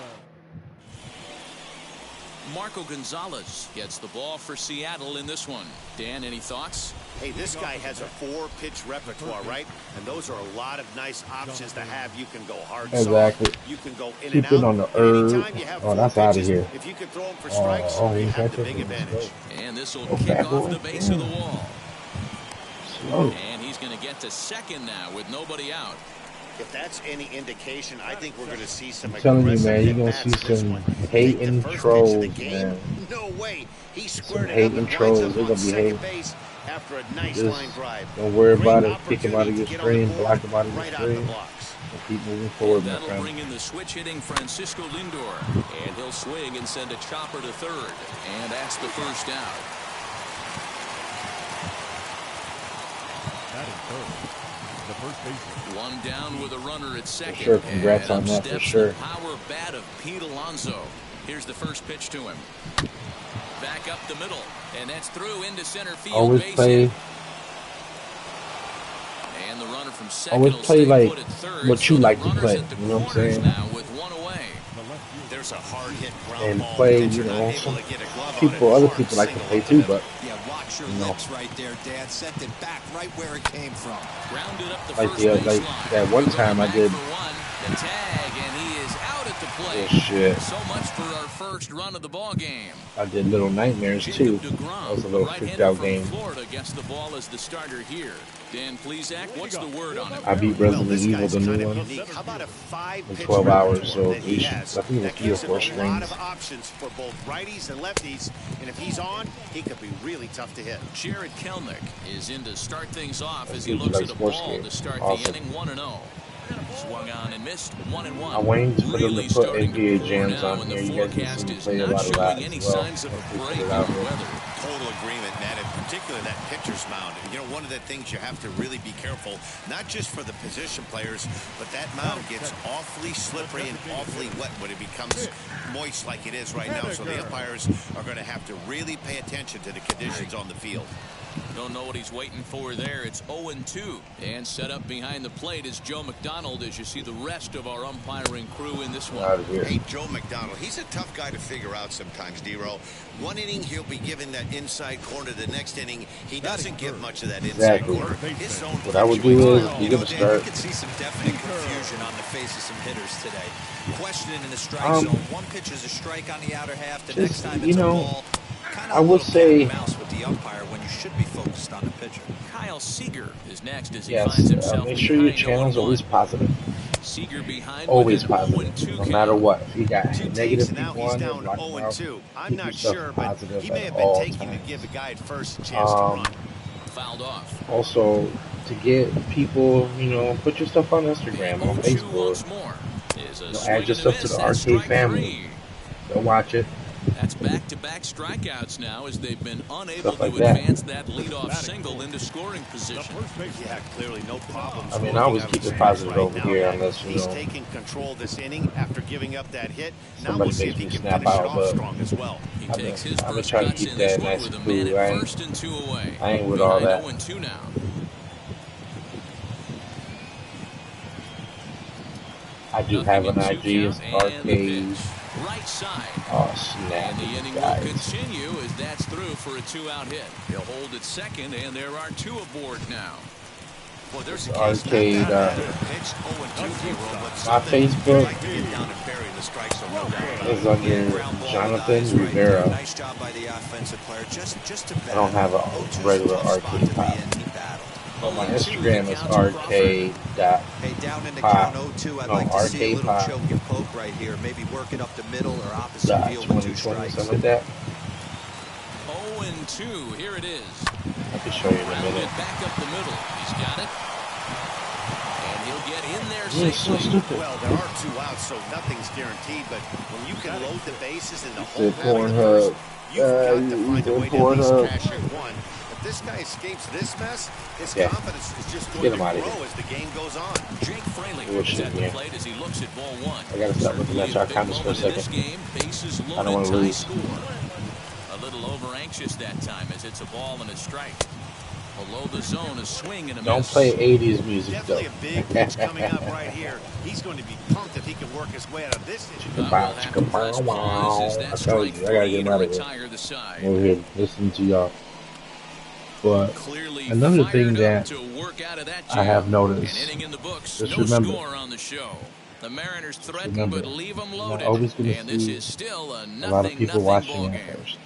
Marco Gonzalez gets the ball for Seattle in this one. Dan, any thoughts? Hey, this guy has a 4-pitch repertoire, right? And those are a lot of nice options to have. You can go hard Exactly. soft. You can go in Keep and it out. on the And herb. anytime you have Oh, 4 that's outta pitches, here. if you can throw them for strikes, Oh, you you have catch the it big from the advantage. And this will Oh, kick bad off boy. the base of the Yeah. wall. Slow. And he's going to get to second now with nobody out. If that's any indication, I think we're going to see some I'm telling you, aggressive man, you're gonna at-bats see this some one. hating Think the first pitch of trolls, the game? man. No way. He squared it up hating and winds trolls. up They're on gonna be second hating. base after a nice Just line drive. don't worry Great about it. Kick him out of opportunity your to get on the stream, board block him out of your right out of the stream, blocks. and keep moving forward, my That'll friend. bring in the switch hitting Francisco Lindor. And he'll swing and send a chopper to third. And that's the first out. batting third. The first baseman. One down with a runner at second. For sure, congrats and on that, for steps sure. the power bat of Pete Alonso. Here's the first pitch to him. Back up the middle, and that's through into center field. Always base play. hit. And the runner from second Always will play stay like put at third, what you so the like to runner's play. at the You know what I'm corners saying? now with one away. There's a hard hit ground And ball play, that you you're know, not some able to get a glove on people, it. other Hard people like to single play up the too, middle. but Yeah, watch your No. lips right there, Dan. Sent it back right where it came from. Grounded up the like first the baseline. like that one Going time I back did. for one. The tag, and he is out at the plate. Oh, shit. So much for our first run of the ball game. I did Little Nightmares too. Jacob That DeGrom, was a the little freaked right-hander out from game. Florida, gets the ball as the starter here. Dan Plesac, what's the word on him? I beat Well, Resident this Evil, guy's the kind new of one, unique. How about a 5-pitch in 12 hours, repertoire so that he each, has? I think it was That 3 or gives him 4 a lot strings. of options for both righties and lefties, and if he's on, he could be really tough to hit. Jared Kelnick is in to start things off That's as he usually looks like at a sports ball games. to start Awesome. the inning 1-0. Swung on and missed 1-1. I'm waiting for them Really to put starting to NBA pour jams now, on and here. the You guys can forecast see me is play a not lot of showing that any as well. signs of a Hopefully break put in it the out here. weather. Total agreement, Matt, in particular that pitcher's mound. You know, one of the things you have to really be careful, not just for the position players, but that mound gets awfully slippery and awfully wet when it becomes moist like it is right now. So the umpires are going to have to really pay attention to the conditions on the field. Don't know what he's waiting for there. It's 0-2. And set up behind the plate is Joe McDonald as you see the rest of our umpiring crew in this one. Out of here. Hey, Joe McDonald, he's a tough guy to figure out sometimes, D-Row. One inning, he'll be given that inside corner. The next inning, he doesn't give much of that inside Exactly. corner. His zone What I would do is, You you're know, going to Dan, you start. could see some definite confusion on the face of some hitters today. Questioning in the strike Um, zone. One pitch is a strike on the outer half. The just, next time you it's a know, ball. Kind of I a would little say- cat and mouse with the umpire when you should be focused on the pitcher. Kyle Seager is next as he Yes, finds himself make sure your behind channel's 0-1. always positive. Seager behind Always with an positive, 0-2 no matter count. what. If you got Two takes, negative and now people he's on there, down block them out. 0-2. I'm Keep not yourself sure, but positive he may at have been all taking to times. give the guy at first a chance to run. Fouled off. Also, to get people, you know, put your stuff on Instagram, on 0-2 Facebook. once more. Is a You know, swing add your and a stuff to miss. the That's arcade strike family. 3. Go watch it. That's back-to-back strikeouts now as they've been unable Stuff like to that. advance that leadoff single into scoring position. Yeah, clearly no problems. I mean, working I always out keep his it positive right over now, here man. unless, you He's know, taking control this inning after giving up that hit. Now somebody we'll see makes if he me can snap finish it out, off but strong as well. He I've takes been- his I've been first trying to cuts keep in this that one nice with a and man cool. at I ain't- first and 2 away. I ain't with all Behind that. 0-2 now. I do Nothing have in an 2 IG. It's count, and the arcade. pitch. Right side. Oh, snap. And the inning will Guys. continue as that's through for a 2-out hit. He'll hold at second, and there are 2 aboard now. Well, there's It's a case arcade, not bad at a pitch, 0-2 0, but my something you'd Facebook like to get down and bury the strike zone, no doubt about it. is under Ground ball Jonathan with eyes right there. Rivera. Nice job by the offensive player. Just to I don't have a 0-2's regular tough spot arcade to pop. be in. He battled. But my 0-2, Instagram the is count to Crawford. arcade.pop. Hey, down in the count 0-2, I'd No, like to see a arcade little pop. choke and poke right here. Maybe work it up the middle or opposite Dot field with 2 2020, strikes. something like that. 0-2. Here it is. I can show you in a Rounded minute. back up the middle. He's got it. And he'll get in there Yeah, it's so safely. stupid. Well, there are 2 outs, so nothing's guaranteed, but when you can load the bases and the It's whole a Pornhub. you've got to find a way to at least Pornhub. cash in one. If this guy escapes this mess, his Yeah. confidence is just Get going to him outta grow here. as the game goes on. Jake Fraley Bullshit, is at the yeah. plate as he looks at ball 1. I gotta stop looking at Certainly our a big comments for a moment in this second. game. Bases I don't loaded, wanna tie lose. score. A little over anxious that time as it's a ball and a strike. Below the zone, a swing and a Don't miss. play 80s music, Definitely though. a big pitch coming up right here. He's going to be pumped if he can work his way out of this situation. We'll have to press pause as that I told strike you, I gotta get 3 him to out of here. retire the side. Over here listening to y'all. But Clearly another fired thing up that to work out of that I jam. have An noticed, inning in the books, just no remember, score on the show. The Mariners threaten, remember, but leave them you're loaded. not always gonna And this see is still a a lot of people nothing watching ball at game. first.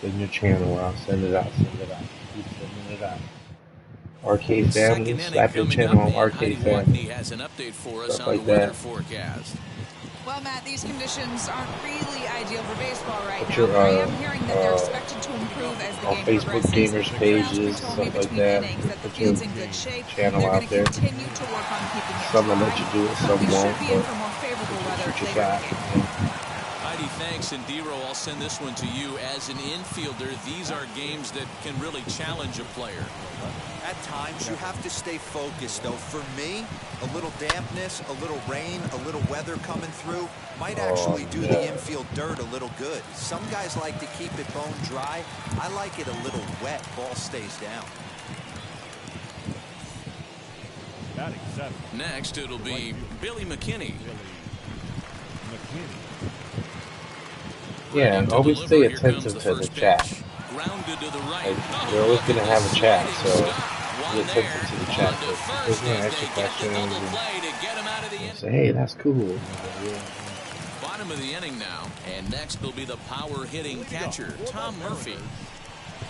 Send your channel out, send it out, send it out. Keep sending it out. Arcade Second Family, inning slap your coming channel up, on and Arcade Heidi Watney Family. has an update for us Stuff on like the weather that. forecast. Well, Matt, these conditions aren't really ideal for baseball right Put now. your, But I am hearing that they're expected to improve as the on game Facebook progresses. gamers Groundsman pages, told stuff me like between that. innings that the Put your field's in good shape. channel They're out going to there. continue to work on keeping it Some will dry. let you do it, But some we won't. should be in But for more favorable weather shoot your later in shot. the game. A Heidi, thanks. And Dero, I'll send this one to you. As an infielder, these are games that can really challenge a player. At times, you have to stay focused, though. For me, a little dampness, a little rain, a little weather coming through might actually do the infield dirt a little good. Some guys like to keep it bone dry. I like it a little wet. Ball stays down. Next, it'll be Billy McKinney. Yeah, and always stay attentive to the chat. Grounded to the right. Like, you're always going to have a chat, so be attentive to the chat. So if there's no extra questions, and say, hey, that's cool. Bottom of the inning now, and next will be the power hitting catcher, Tom Murphy.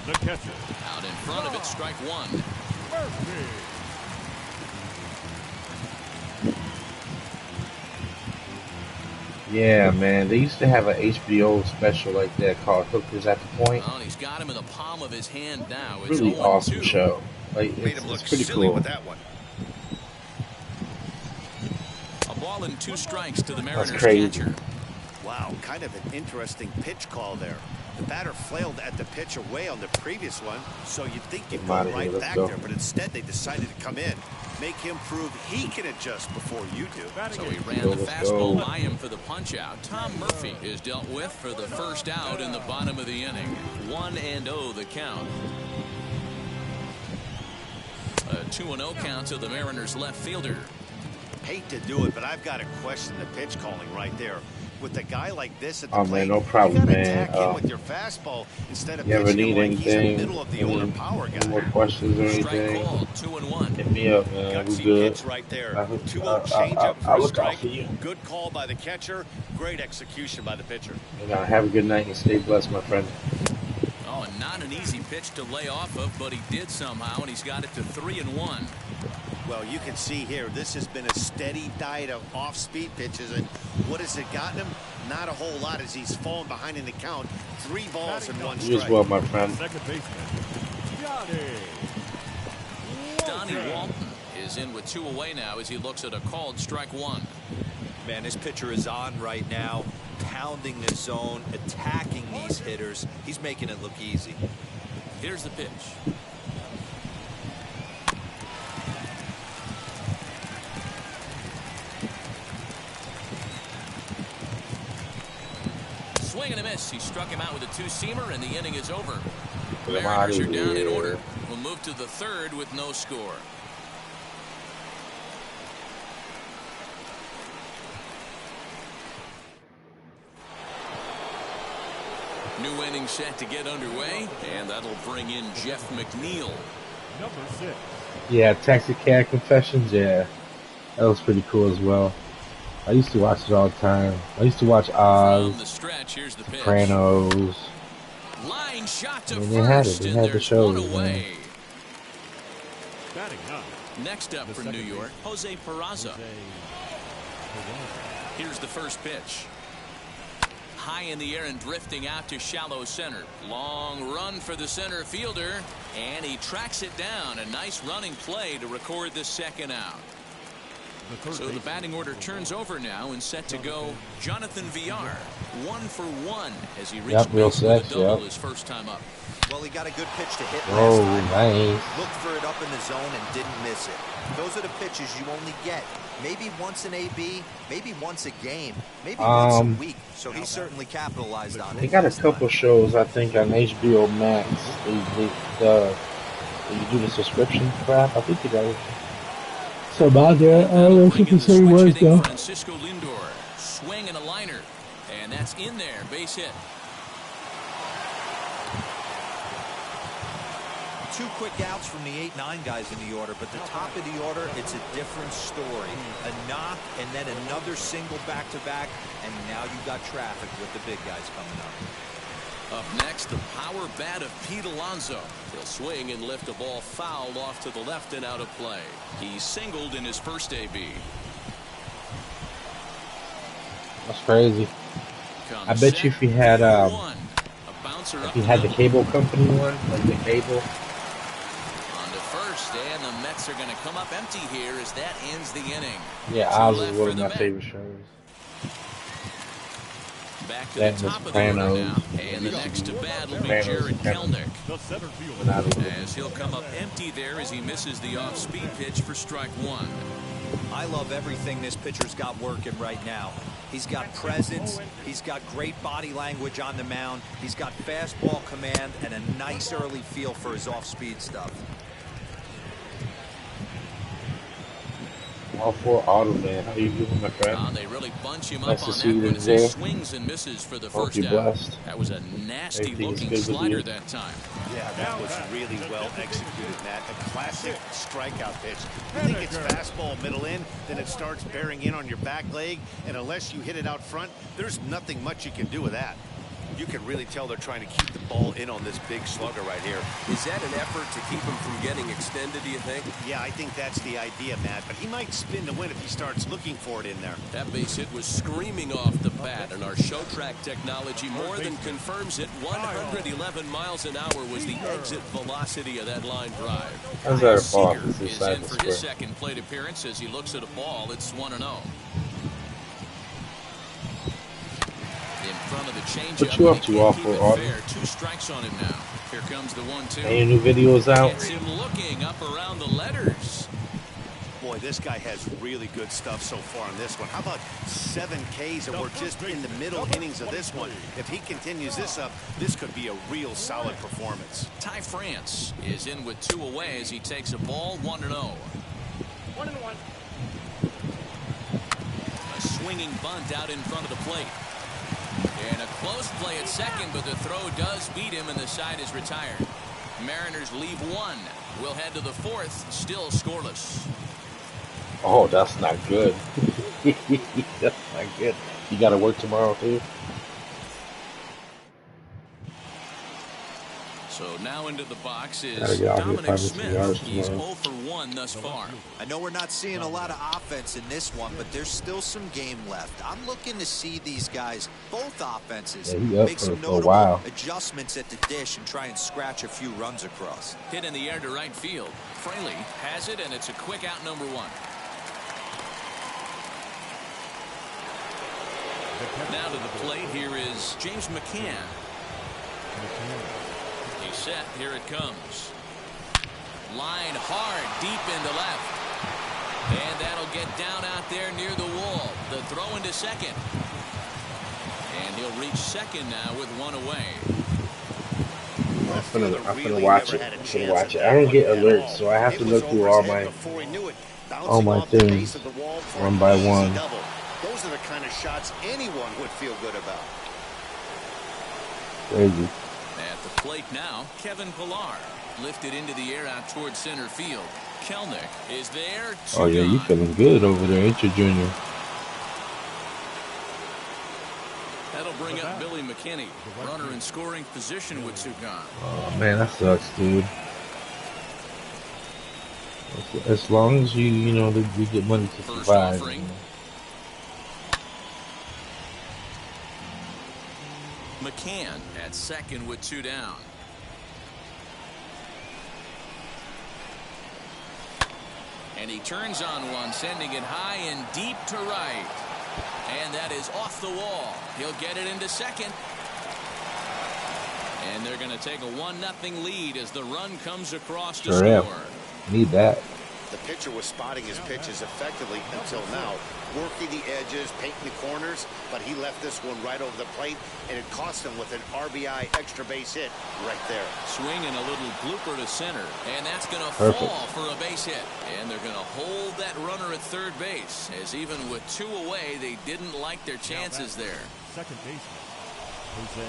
The catcher. Out in front of it, strike one. Murphy. Yeah, man. They used to have an HBO special like that called Hookers at the Point. Oh, he's got him in the palm of his hand now. It's Really 0-2. awesome show. Like, it's pretty cool. With that one. A ball and 2 strikes to the Mariners crazy. catcher. Wow, kind of an interesting pitch call there. The batter flailed at the pitch away on the previous one, so you'd think you'd go right back there, but instead they decided to come in, make him prove he can adjust before you do. So he ran the fastball by him for the punch out. Tom Murphy is dealt with for the first out in the bottom of the inning. 1-0 the count. A 2-0 count to the Mariners left fielder. Hate to do it, but I've got to question the pitch calling right there. With a guy like this at the plate, man, no problem, you gotta man. attack him with your fastball instead of You ever pitching need him like he's a anything? middle of the order power guy. Any more questions or anything? Strike call, 2-1. Hit me up, man. We Gutsy good. pitch right there. 2-0 I'll changeup for a look out strike. for you. Good call by the catcher. Great execution by the pitcher. Have a good night and stay blessed, my friend. Oh, and not an easy pitch to lay off of, but he did somehow, and he's got it to 3-1. Well, you can see here, this has been a steady diet of off-speed pitches, and what has it gotten him? Not a whole lot as he's fallen behind in the count. 3 balls and 1 strike. You as well, my friend. Second baseman, Donnie Walton is in with 2 away now as he looks at a called strike 1. Man, this pitcher is on right now, pounding the zone, attacking these hitters. He's making it look easy. Here's the pitch. Swing and a miss. He struck him out with a 2-seamer, and the inning is over. Mariners are down in order. We'll move to the 3rd with no score. New inning set to get underway, and that'll bring in Jeff McNeil. number 6. Yeah, Taxi Cab Confessions. Yeah, that was pretty cool as well. I used to watch it all the time. I used to watch Oz, From the stretch, here's the pitch. Sopranos. Line shot to I mean, they had it. first, They and had the there's shows, 1 away. Batting up. Next up from New York, Jose Peraza. Here's the first pitch. High in the air and drifting out to shallow center. Long run for the center fielder, and he tracks it down. A nice running play to record the 2nd out. So the batting order turns over now and set to go Jonathan Villar. 1 for 1 as he reached base with a double his first time up. Well, he got a good pitch to hit last time. Nice. Looked for it up in the zone and didn't miss it. Those are the pitches you only get. Maybe once an AB, maybe once a game, maybe once a week. So he certainly capitalized on it. They got a couple shows, I think, on HBO Max. You do the subscription crap. I think they got it. So about there, I don't know if you can say words though. Francisco Lindor, swing and a liner, and that's in there, base hit. 2 quick outs from the 8-9 guys in the order, but the top of the order, it's a different story. A knock and then another single back-to-back, and now you got traffic with the big guys coming up. Up next, the power bat of Pete Alonso. He'll swing and lift a ball fouled off to the left and out of play. He singled in his first AB. That's crazy. I bet you if you had the cable company one, like the cable. On to first, and the Mets are going to come up empty here as that ends the inning. Yeah, Oz is one of my favorite shows. back to the That and The top of the order Sopranos. now. And the next to bat will be Sopranos Jared kind of Kelnick. The center fielder. went out a little bit. As he'll come up empty there as he misses the off-speed pitch for strike one. I love everything this pitcher's got working right now. He's got presence. He's got great body language on the mound. He's got fastball command and a nice early feel for his off-speed stuff. All four auto, man. How you doing, my friend? They really bunch him Nice up to on see that you one as he today. swings and misses for the Hope first you're out. blessed. That was a nasty Everything is looking good with slider you. that time. Yeah, that was really well executed, Matt. A classic strikeout pitch. You think it's fastball middle in, then it starts bearing in on your back leg, and unless you hit it out front, there's nothing much you can do with that. You can really tell they're trying to keep the ball in on this big slugger right here. Is that an effort to keep him from getting extended, do you think? Yeah, I think that's the idea, Matt, but he might spin to win if he starts looking for it in there. That base hit was screaming off the bat, and our show track technology more than confirms it. 111 miles an hour was the exit velocity of that line drive. How's that a ball? Seager This is is side in to for his square. second plate appearance as he looks at a ball. It's 1-0. In front of the changeup. What you up He to, can't all keep for it auto? fair. 2 strikes on him now. Here comes the 1-2. Any new videos out? Gets him looking up around the letters. Boy, this guy has really good stuff so far on this one. How about 7 Ks, and we're just in the middle innings of this one. If he continues this up, this could be a real solid performance. Ty France is in with 2 away as he takes a ball. 1-0. 1-1. A swinging bunt out in front of the plate. And a close play at second, but the throw does beat him and the side is retired. Mariners leave 1. We'll head to the 4th, still scoreless. Oh, that's not good. That's not good. You got to work tomorrow, too? So now into the box Gotta is get out here, Dominic find some Smith. yards He's tomorrow. 0 for 1 thus far. I know we're not seeing a lot of offense in this one, but there's still some game left. I'm looking to see these guys, both offenses, Yeah, he up make some for a notable while. adjustments at the dish and try and scratch a few runs across. Hit in the air to right field. Fraley has it, and it's a quick out, number 1. Now to the plate, here is James McCann. He's set, here it comes. Line hard, deep into left. And that'll get down out there near the wall. The throw into second. And he'll reach second now with 1 away. I'm gonna watch it. I'm gonna watch it. I don't get alerts, so I have to look through all my things one by one. Those are the kind of shots anyone would feel good about. Crazy. At the plate now, Kevin Pillar lifted into the air out towards center field. Kelnick is there. Oh yeah, you feeling good over there, ain't you, Junior? That'll bring up Billy McKinney, runner in scoring position with 2 gone. Oh man, that sucks, dude. As long as you know that you get money to First survive. offering. McCann at second with 2 down. And he turns on one, sending it high and deep to right. And that is off the wall. He'll get it into second. And they're going to take a 1-0 lead as the run comes across to score. Need that. The pitcher was spotting his pitches effectively until now, working the edges, painting the corners, but he left this one right over the plate, and it cost him with an RBI extra base hit right there. Swinging a little blooper to center, and that's going to Perfect. fall for a base hit. And they're going to hold that runner at third base, as even with 2 away, they didn't like their chances there. Second baseman, Jose.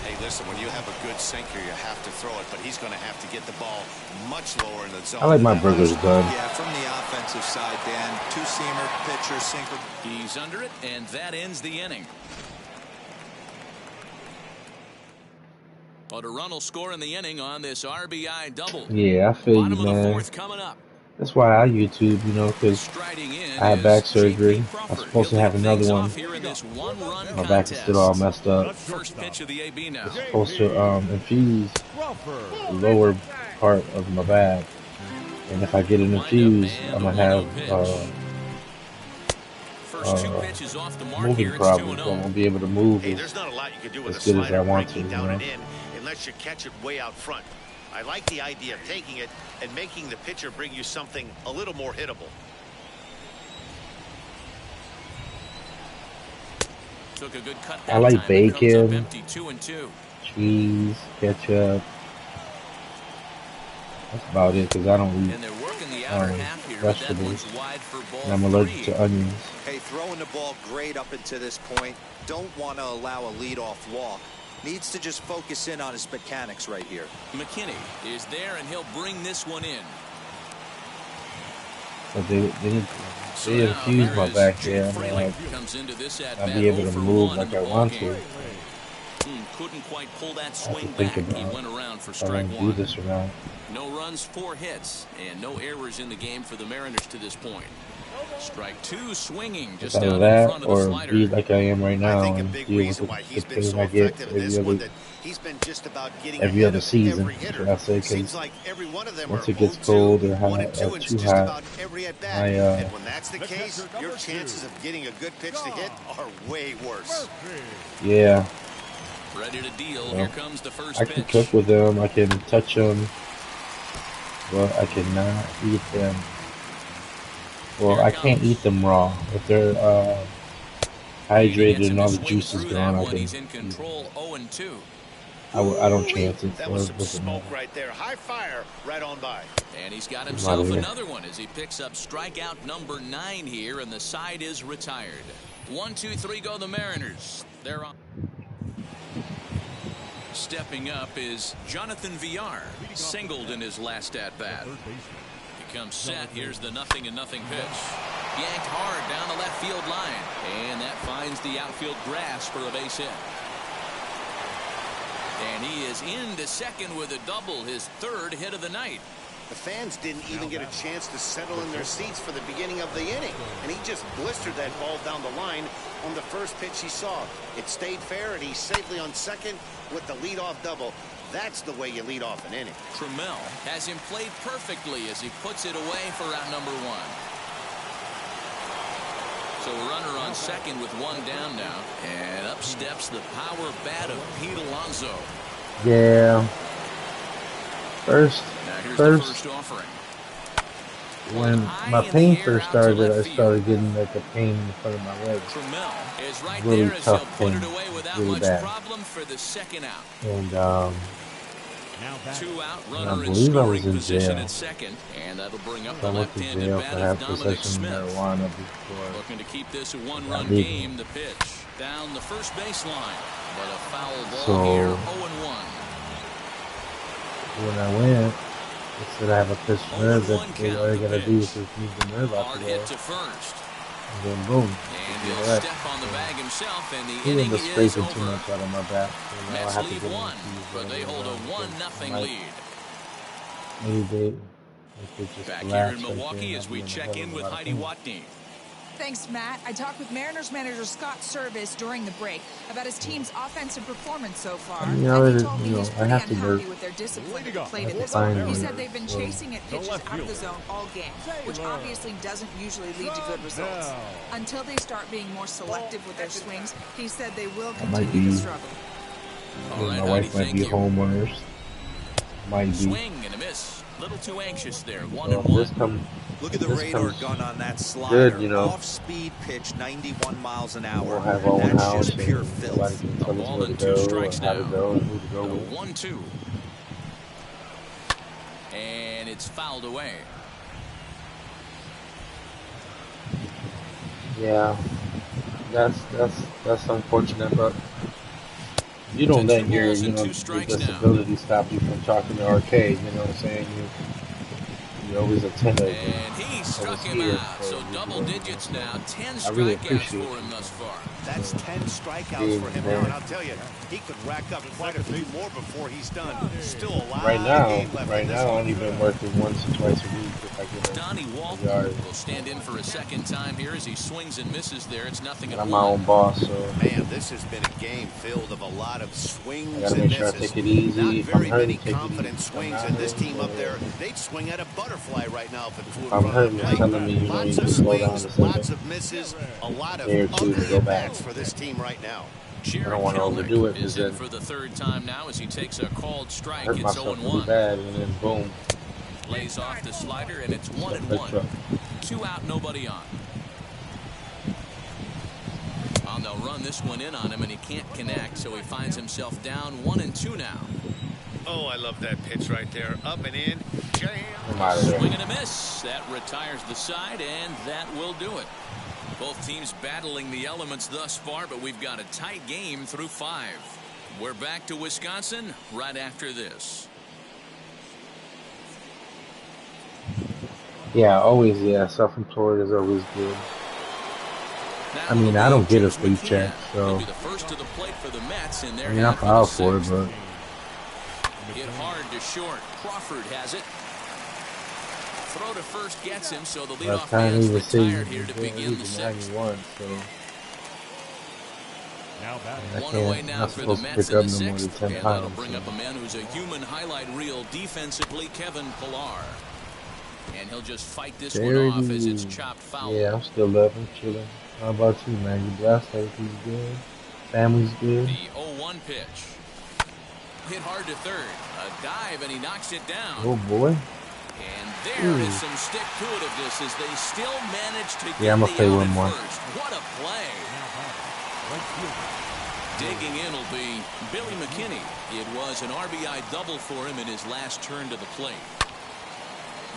Hey, listen, when you have a good sinker, you have to throw it, but he's going to have to get the ball much lower in the zone. I like my burgers done. Yeah, from the offensive side, Dan, 2-seamer, pitcher, sinker. He's under it, and that ends the inning. But a run will score in the inning on this RBI double. Yeah, I feel you, Bottom of the man. 4th coming up. That's why I YouTube, you know, because Striding in I had is back J.P. surgery. Crawford. I'm supposed to He'll have lead another things one. off here in this one-run My back is still all contest. messed up. First pitch of the AB now. Supposed to infuse Crawford. the lower part of my back, and if I get it infused, I'm gonna have First two pitches off the mark moving here. It's problems. 2-0. So I won't be able to move Hey, there's not a lot you can do with as a good as I slider want to. breaking You down know? and in unless you catch it way out front. I like the idea of taking it and making the pitcher bring you something a little more hittable. Took a good cut I that like time. It comes up bacon, empty, 2-2. cheese, ketchup. That's about it because I don't And eat they're working the outer half here, but that vegetables. one's wide for ball And I'm allergic 3. to onions. Hey, throwing the ball great up until this point. Don't want to allow a leadoff walk. Needs to just focus in on his mechanics right here. McKinney is there, and he'll bring this one in. But they infuse my back there. And Comes into this at I'll be able to move like I want to. Couldn't quite pull that I have swing to think back. He about went around for if I strike want to do one. this or not. No runs, 4 hits, and no errors in the game for the Mariners to this point. Strike 2, swinging just It's out either in that front of the or slider. be like I am right I now think a and big deal with reason why he's the been pain so I get effective in this one that he's been just about getting every ahead other of season, every hitter. should I say, Seems because like every one of them once are it gets 0-2, cold or 1 and 2 hot, in too just hot, about every at bat. my And when that's the case, catcher, your number 2. chances of getting a good pitch to hit are way worse. yeah, Ready to deal. well, Here comes the first I can pitch. cook with them, I can touch them, but I cannot eat them. Well, I can't eat them raw. If they're hydrated and all the juice is gone, I can. He's in control, 0-2. I don't chance it. That So was it some doesn't smoke matter. right there. High fire right on by. And he's got I'm himself outta here. another one as he picks up strikeout number 9 here, and the side is retired. 1, 2, 3 go the Mariners. They're on. Stepping up is Jonathan Villar, singled in his last at-bat. He comes set. Here's the 0-0 pitch. Yanked hard down the left field line, and that finds the outfield grass for a base hit. And he is into second with a double, his 3rd hit of the night. The fans didn't even get a chance to settle in their seats for the beginning of the inning, and he just blistered that ball down the line on the first pitch he saw. It stayed fair, and he's safely on second with the leadoff double. That's the way you lead off an inning. Trammell has him played perfectly as he puts it away for out number 1. So a runner on second with 1 down now, and up steps the power bat of Pete Alonso. Yeah. First, Now here's the first offering. when my pain first started, I started getting like a pain in front of my legs. Trammell is right Really there as he'll tough put pain, it away without really much bad. problem for the second out. And 2 out, I runner in believe I was scoring in position jail. at second, and that'll bring up I the went to left-handed jail bat for of half Dominic possession of Smith. marijuana before. Looking to keep this a Not one-run legal. game. The pitch down the first baseline, but a foul ball So, here. 0-1. When I went, they said I have a pinched nerve. That all I gotta do is just move the nerve out Hard the way, hit to first, and then boom. and you'll he'll be all right. step on the bag himself, and the He inning ended up is scraping too over. much out of my back. So now I Mets have to lead get 1, infused but they hold a whatever 1-0 I lead. Maybe they could just Back here relax in right Milwaukee there as and we I'll be check a in hell with of a lot of Heidi pain. Watney. Thanks, Matt. I talked with Mariners manager Scott Service during the break about his team's offensive performance so far. I mean, I and he already, told me you know, he's I pretty have to unhappy work. with their discipline at the plate I at have this to find point. He one. said they've been So, chasing at pitches out of the zone all game, which obviously doesn't usually lead to good results. Until they start being more selective with their swings, he said they will I might continue to be, struggle. All right, my Heidi, wife might thank be you. home winners. Might be. Swing and a miss. Little too anxious there. So 1-1. Look at the this radar comes gun on that slider. good, you know. Off-speed pitch, 91 miles an hour. We'll have our own That's house. just pure And filth. nobody can tell A us ball where to and 2 go, or strikes how to now. go, and who to go A with. 1-2. And it's fouled away. Yeah, that's unfortunate, but you don't let your, balls you and know, 2 your strikes now. disability stop you from talking to arcade. You know what I'm saying? You're always attentive. And he struck him here, out. so So you double do it. digits now. 10 I really strikeouts appreciate for him thus far. That's 10 strikeouts for him now, and I'll tell you, he could rack up quite a few more before he's done. Still a lot Right of now, game left in this I one. only been working once or twice a week if I get Donnie a Walton yard. will stand in for a second time here as he swings and misses there. It's nothing at I'm my one. own boss, so Man, this has been a game filled of a lot of I swings gotta and make sure I misses. take it easy. Not If I'm very hurting, many take it confident easy. swings, and this team up there, they'd swing at a butterfly right now if it flew in I'm front of hurting. the You're plate. telling me you Lots need of to slow down a swings, second. lots of misses, a lot of Day or two to ugly go back. at-bats for this team right now. I don't want to overdo it is because in then for the third time now as he takes a called I strike. hurt It's myself really 0-1. bad, and then boom. Lays off the slider, and it's Truck. 1-1. 2 out, nobody on. They'll run this one in on him, and he can't connect, so he finds himself down 1-2 now. Oh, I love that pitch right there. Up and in. Jam. I'm out of there. Swing and a miss. That retires the side, and that will do it. Both teams battling the elements thus far, but we've got a tight game through 5. We're back to Wisconsin right after this. Yeah, always. Yeah, self-employed is always good. I mean, I don't get a free check, so He'll be the first to the plate for the Mets in their I mean, I half of the filed for it, sixth. but Hit hard to short. Crawford has it. Throw to first gets him, so the by the leadoff time he man's was saying retired here to begin the sixth. 91, so Now batting. I One away can't. now Not for the supposed to Mets pick in up the no more than sixth, 10 and that'll pounds. bring So. up a man who's a human highlight reel defensively, Kevin Pillar. And he'll just fight this one off as it's chopped foul. Yeah, I'm still loving, chilling. How about you, man? You blessed? Everything's good? Family's good? The 0-1 pitch. Hit hard to third. A dive, and he knocks it down. Oh, boy. And there is some stick-to-itiveness as they still manage to get I'm the going to play out one at more. first. What a play. Digging in will be Billy McKinney. It was an RBI double for him in his last turn to the plate.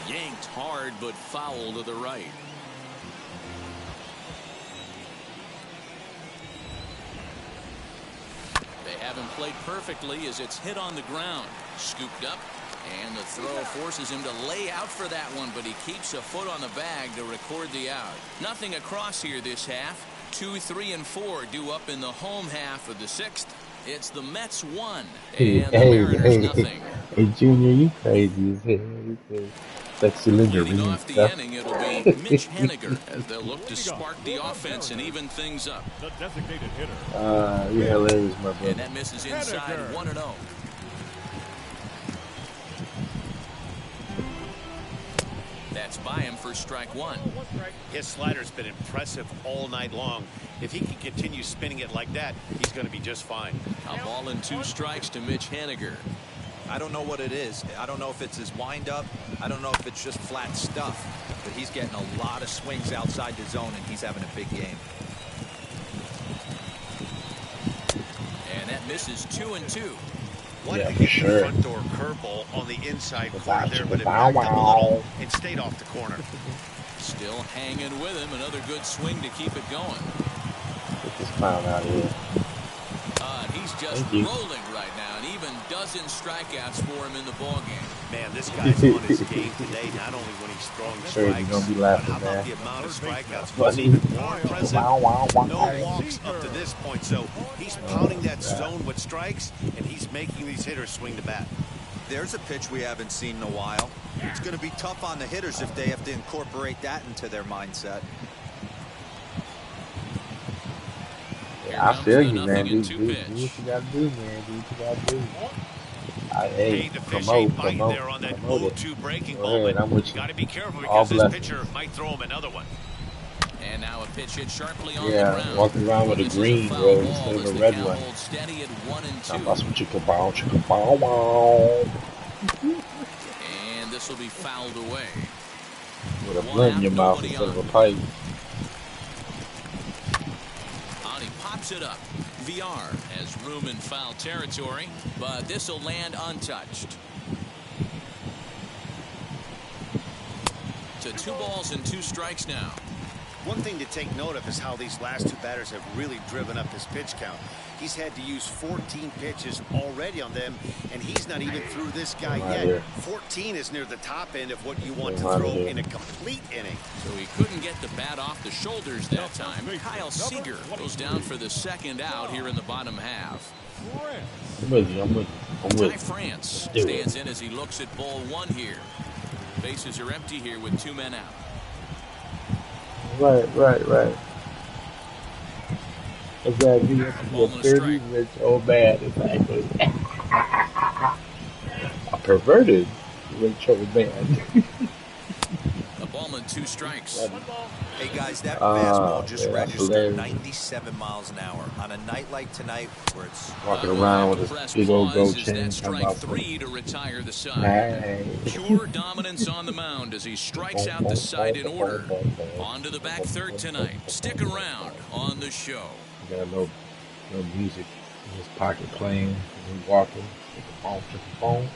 Yanked hard, but foul to the right. They haven't played perfectly as it's hit on the ground. Scooped up, and the throw forces him to lay out for that one, but he keeps a foot on the bag to record the out. Nothing across here this half. 2, 3, and 4 due up in the home half of the sixth. It's the Mets 1 and the Mariners nothing. Hey, Junior, you crazy as hell. You crazy. Sexy Linda Leading Reed off the stuff. inning, it'll be Mitch Haniger as they'll look to spark the offense and even things up. The designated hitter. You're hilarious, my And brother. that misses inside 1-0. That's by him for strike 1. His slider's been impressive all night long. If he can continue spinning it like that, he's going to be just fine. A ball and 2 strikes to Mitch Haniger. I don't know what it is. I don't know if it's his windup. I don't know if it's just flat stuff. But he's getting a lot of swings outside the zone, and he's having a big game. And that misses 2-2. Wanted Yeah, to for get sure. the front door curveball on the inside corner there, but it backed up a little and stayed off the corner. Still hanging with him. Another good swing to keep it going. Get this clown out of here. He's just Thank you. rolling right now, and even dozen strikeouts for him in the ballgame. Man, this guy's on his game today, not only when he's throwing Sure, you're strikes, gonna be but laughing, how about man. the amount of strikeouts? Funny. What's even more impressive, Wow. no walks up to this point. So he's pounding that zone with strikes, and he's making these hitters swing the bat. There's a pitch we haven't seen in a while. It's going to be tough on the hitters if they have to incorporate that into their mindset. I feel you, man. Do 0-2 what pitch. you gotta do, man. Do what you gotta do. Hey, the fish ain't biting there on that 0-2 breaking ball, Ahead, I'm but with you you. got to be careful All because this blessings. pitcher might throw him another one. And now a pitch hit sharply on the Yeah, ground. walking around with a This is green foul road ball instead of as a the red count one. holds steady at 1-2. I'm about some chicka bow. And this will be fouled away. With a One blunt in out, your mouth nobody instead of a on. pipe. And he pops it up. VR has room in foul territory, but this will land untouched. To 2 balls and 2 strikes now. One thing to take note of is how these last two batters have really driven up his pitch count. He's had to use 14 pitches already on them, and he's not even through this guy yet. 14 is near the top end of what you want to throw in a complete inning. So he couldn't get the bat off the shoulders that time. Kyle Seager goes down for the second out here in the bottom half. I'm with you. Ty France stands in as he looks at ball one here. Bases are empty here with 2 men out. Right. Exactly. You have to be a 30 rich old man, exactly. A perverted rich old man. A ball and 2 strikes. Hey guys, that fastball just registered hilarious. 97 miles an hour on a night like tonight where it's Walking around with a big old gold chain. That strike 3 to retire the side. Pure dominance on the mound as he strikes out the side in order. On to the back third tonight. Stick around on the show. He got no music in his pocket playing. He's walking. Chicka-pong.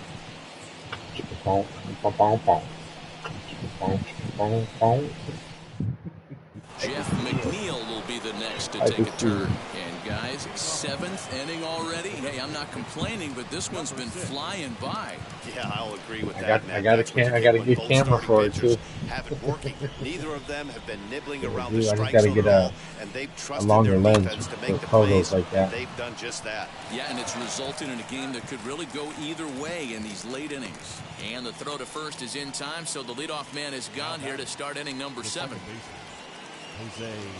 Jeff McNeil will be the next to take a turn. And guys, 7th inning already. Hey, I'm not complaining, but this one's been flying by. Yeah, I'll agree with that. I got a good camera for it too. Have it working. Neither of them have been nibbling around the I just strike gotta zone get at all, and they've trusted their longer lens defense to for make the photos plays. like that. They've done just that. Yeah, and it's resulted in a game that could really go either way in these late innings. And the throw to first is in time, so the leadoff man is gone here to start inning number 7.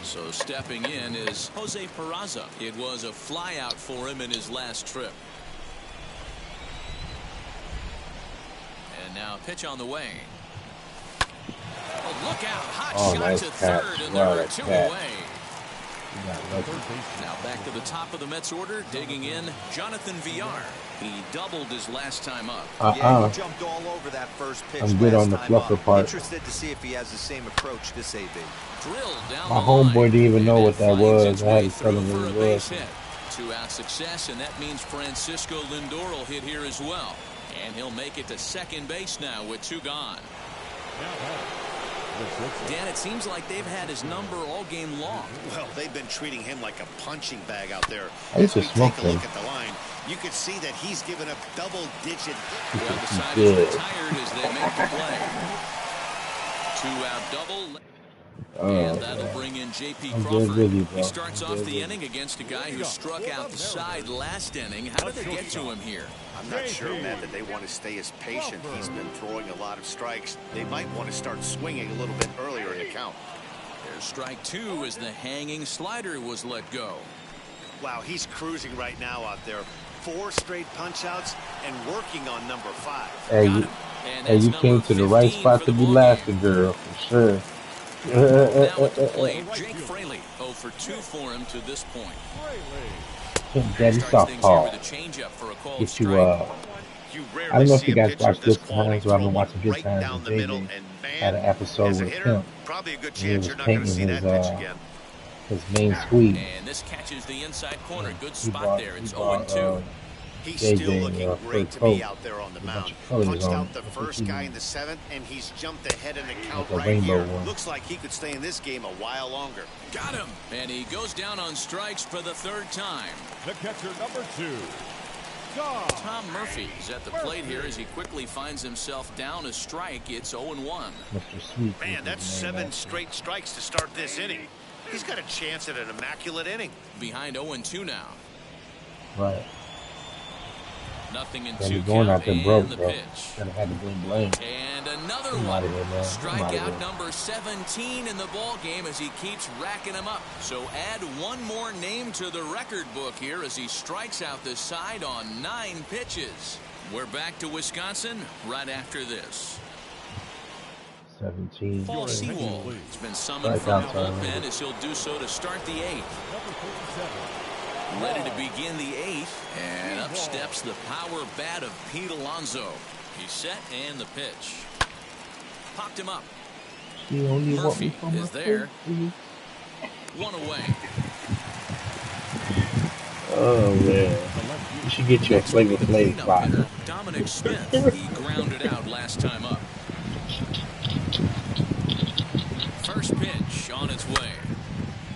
So stepping in is Jose Peraza. It was a fly out for him in his last trip. And now pitch on the way. Oh, look out. Hot shot nice to catch. third, and Wow, there are that 2 catch. away. Now back to the top of the Mets order, digging in, Jonathan Villar. He doubled his last time up. Yeah, he jumped all over that first pitch. I'm good on the fluffer part. Interested to see if he has the same approach this AB. Drilled down My the homeboy line, didn't even and know it what that finds was. its I had way to tell through him for what a it base was. hit. 2-out success, and that means Francisco Lindor will hit here as well. And he'll make it to second base now with 2 gone. Dan, it seems like they've had his number all game long. Well, they've been treating him like a punching bag out there. I used to As we smoke take a him. look at the line, you can see that he's given up double-digit. Well, the side Good. is retired as they make the play. 2-out double. And that'll bring in J.P. I'm good Crawford. with you, bro. He starts I'm off good the with inning against a guy who struck out the side last inning. How did they get to him here? I'm not sure, Matt, that they want to stay as patient. He's been throwing a lot of strikes. They might want to start swinging a little bit earlier in the count. There's strike 2 as the hanging slider was let go. Wow, he's cruising right now out there. 4 straight punch-outs and working on number 5. Hey, you came to the right spot to be laughing, girl, for sure. Now at the plate, Jake Fraley 0 for 2 for him to this point. Daddy Starts things here softball. with a changeup for a called Get you, strike. I don't know if you guys watch Good Times, but I've been watching Good Times with JJ. Had an episode with him. Probably a good He chance was you're not going to painting see that pitch his, again. his main squeeze. And this catches the inside corner. Good He spot brought- there. he It's brought, 0-2. He's JJ still looking fur great to coat be out there on the with a mound. bunch of colors Punched on out it. the I think first he- guy in the 7th, and he's jumped ahead in the count Like a right rainbow here. one. Looks like he could stay in this game a while longer. Got him. And he goes down on strikes for the 3rd time. The catcher, number 2. Tom Murphy is at the plate here as he quickly finds himself down a strike. It's 0-1. Mr. Sweet. Man, is that's his name, 7 actually. straight strikes to start this inning. He's got a chance at an immaculate inning. Behind 0-2 now. Right. Nothing in Gotta 2 be going out count, there broke, and the bro. pitch. Gotta have the blame. And another I'm one. outta here, man. I'm outta Strikeout here. number 17 in the ball game as he keeps racking them up. So add one more name to the record book here as he strikes out the side on 9 pitches. We're back to Wisconsin right after this. 17. Paul Sewell has been summoned Strikeout from the time. bullpen as he'll do so to start the 8th. Ready to begin the 8th, and up steps the power bat of Pete Alonso. He's set, and the pitch. Popped him up. You only want Murphy me for my is there. food. 1 away. Oh, man. You should get you a Flavor Flav Cleanup spot. hitter, Dominic Smith. He grounded out last time up. First pitch on its its way.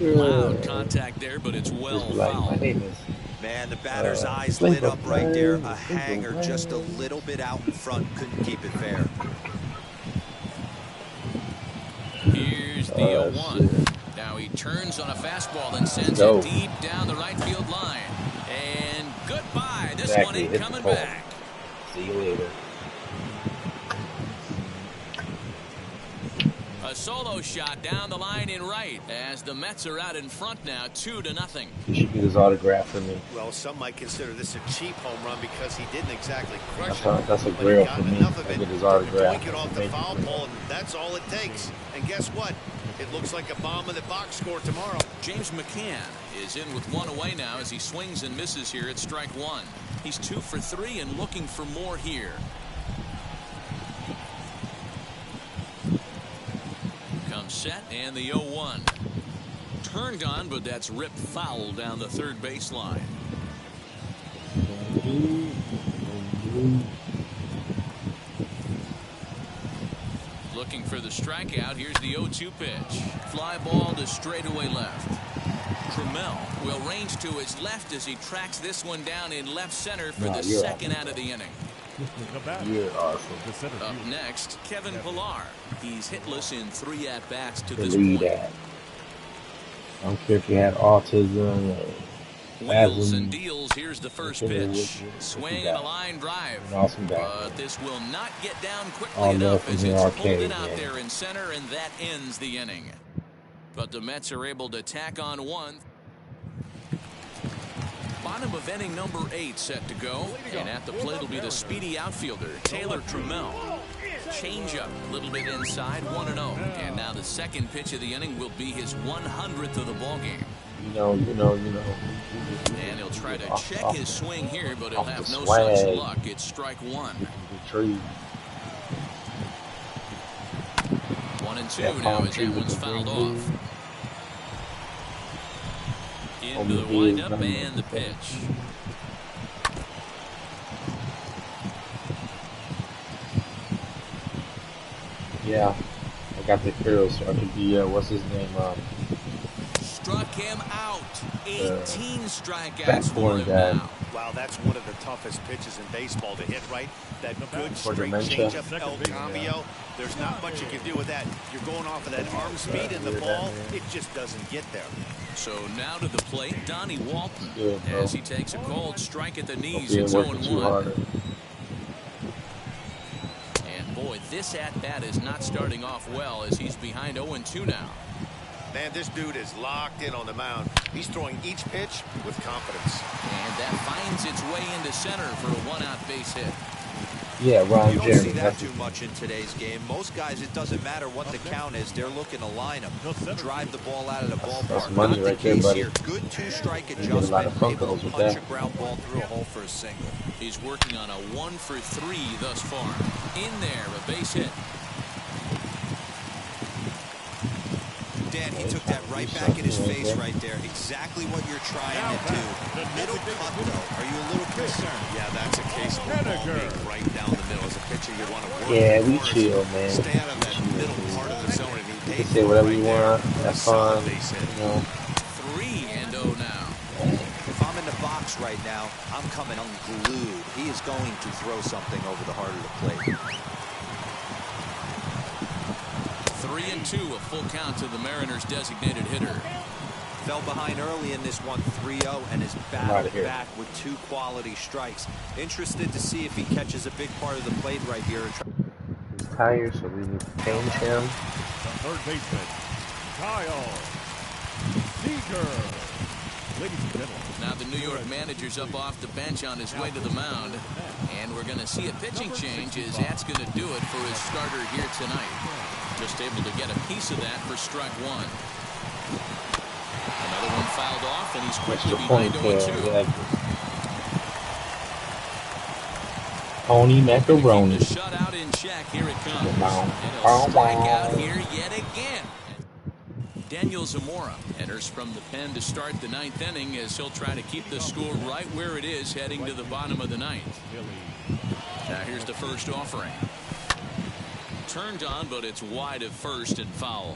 Loud contact there, but it's well My fouled. name is Man, the batter's eyes Blink lit up of right there. A Blink of hanger just a Blink. little bit out in front. Couldn't keep it fair. Here's the 0-1. Now he turns on a fastball and sends go. it deep down the right field line. And goodbye. This one Exactly. ain't Hit coming the pole. back. See you later. A solo shot down the line in right as the Mets are out in front now, 2-0. He should get his autograph for me. Well, some might consider this a cheap home run because he didn't exactly crush That's a it. But grail he got for me. enough of I it get his to autograph. doink it off the foul pole, and that's all it takes. And guess what? It looks like a bomb in the box score tomorrow. James McCann is in with one away now as he swings and misses here at strike one. He's 2 for 3 and looking for more here. Comes set and the 0-1. Turned on, but that's ripped foul down the third baseline. Looking for the strikeout. Here's the 0-2 pitch. Fly ball to straightaway left. Trammell will range to his left as he tracks this one down in left center for the second out of the inning. The bat. You're awesome. The center Up field. next, Kevin Pillar. He's hitless in 3 at-bats to To this lead point. that. I don't care if you had autism or Wheels and asthma. deals. Here's the first Okay, pitch. what Swing you and a got? line drive. An awesome back. But this will not get down quickly All enough left as in the it's pulled arcade, in out man. there in center, and that ends the inning. But the Mets are able to tack on one. Bottom of inning number 8 set to go. And at the plate will be the speedy outfielder, Taylor Trammell. Changeup, a little bit inside, 1-0. And now the second pitch of the inning will be his 100th of the ballgame. You know. And he'll try to check off his swing here, but he'll off have the no swag. such luck. It's strike one. The tree. 1-2 That now palm as tree that with one's the fouled green off. Into On the the field, windup running and the pitch. Yeah. I got the curls, so I could be, what's his name? Struck him out. 18 strikeouts back for foreign him guy. now. Wow, that's one of the toughest pitches in baseball to hit right. That good For straight dementia. changeup, El Cambio. There's not much you can do with that. You're going off of that arm speed in the hear ball. that, man. It just doesn't get there. So now to the plate, Donnie Walton. Yeah, bro. As he takes a cold strike at the knees. Yeah, It's working too 0-1. hard. And boy, this at-bat is not starting off well as he's behind 0-2 now. Man, this dude is locked in on the mound. He's throwing each pitch with confidence. And that finds its way into center for a 1-out base hit. Yeah, Ron You don't Jeremy. see that That's too much in today's game. Most guys, it doesn't matter what the count is. They're looking to line them, drive the ball out of the ballpark. money Not right the there, case buddy. here. Good two-strike You get a lot adjustment, of phone able calls to with punch that. a ground ball through a hole for a single. He's working on a 1 for 3 thus far. In there, a base hit. Dan, he took that right back in his face right there. Exactly what you're trying to do. Middle cut, though. Are you a little concerned? Yeah, that's a case of the ball being right down the middle. As a pitcher, you want to work. Yeah, we of course, chill, man. Stay out of that middle part of the zone, and he You paid can say for it whatever right you there. want. A Have solid fun. base hit. You know. 3-0 now. If I'm in the box right now, I'm coming unglued. He is going to throw something over the heart of the plate. 3-2, a full count to the Mariners' designated hitter. Fell behind early in this one, 3-0, and is battled back with 2 quality strikes. Interested to see if he catches a big part of the plate right here. He's tired, so we need to change him. The third baseman, Kyle Seager. Ladies and gentlemen. Now the New York manager's up off the bench on his way to the mound. And we're going to see a pitching change as that's going to do it for his starter here tonight. Just able to get a piece of that for strike one. Another one fouled off, and he's quickly behind 0-2. Tony Macaroni. The shutout in check. Here it comes. And he'll strike out here yet again. Daniel Zamora enters from the pen to start the 9th inning as he'll try to keep the score right where it is heading to the bottom of the 9th. Now here's the first offering. Turned on, but it's wide of first and foul.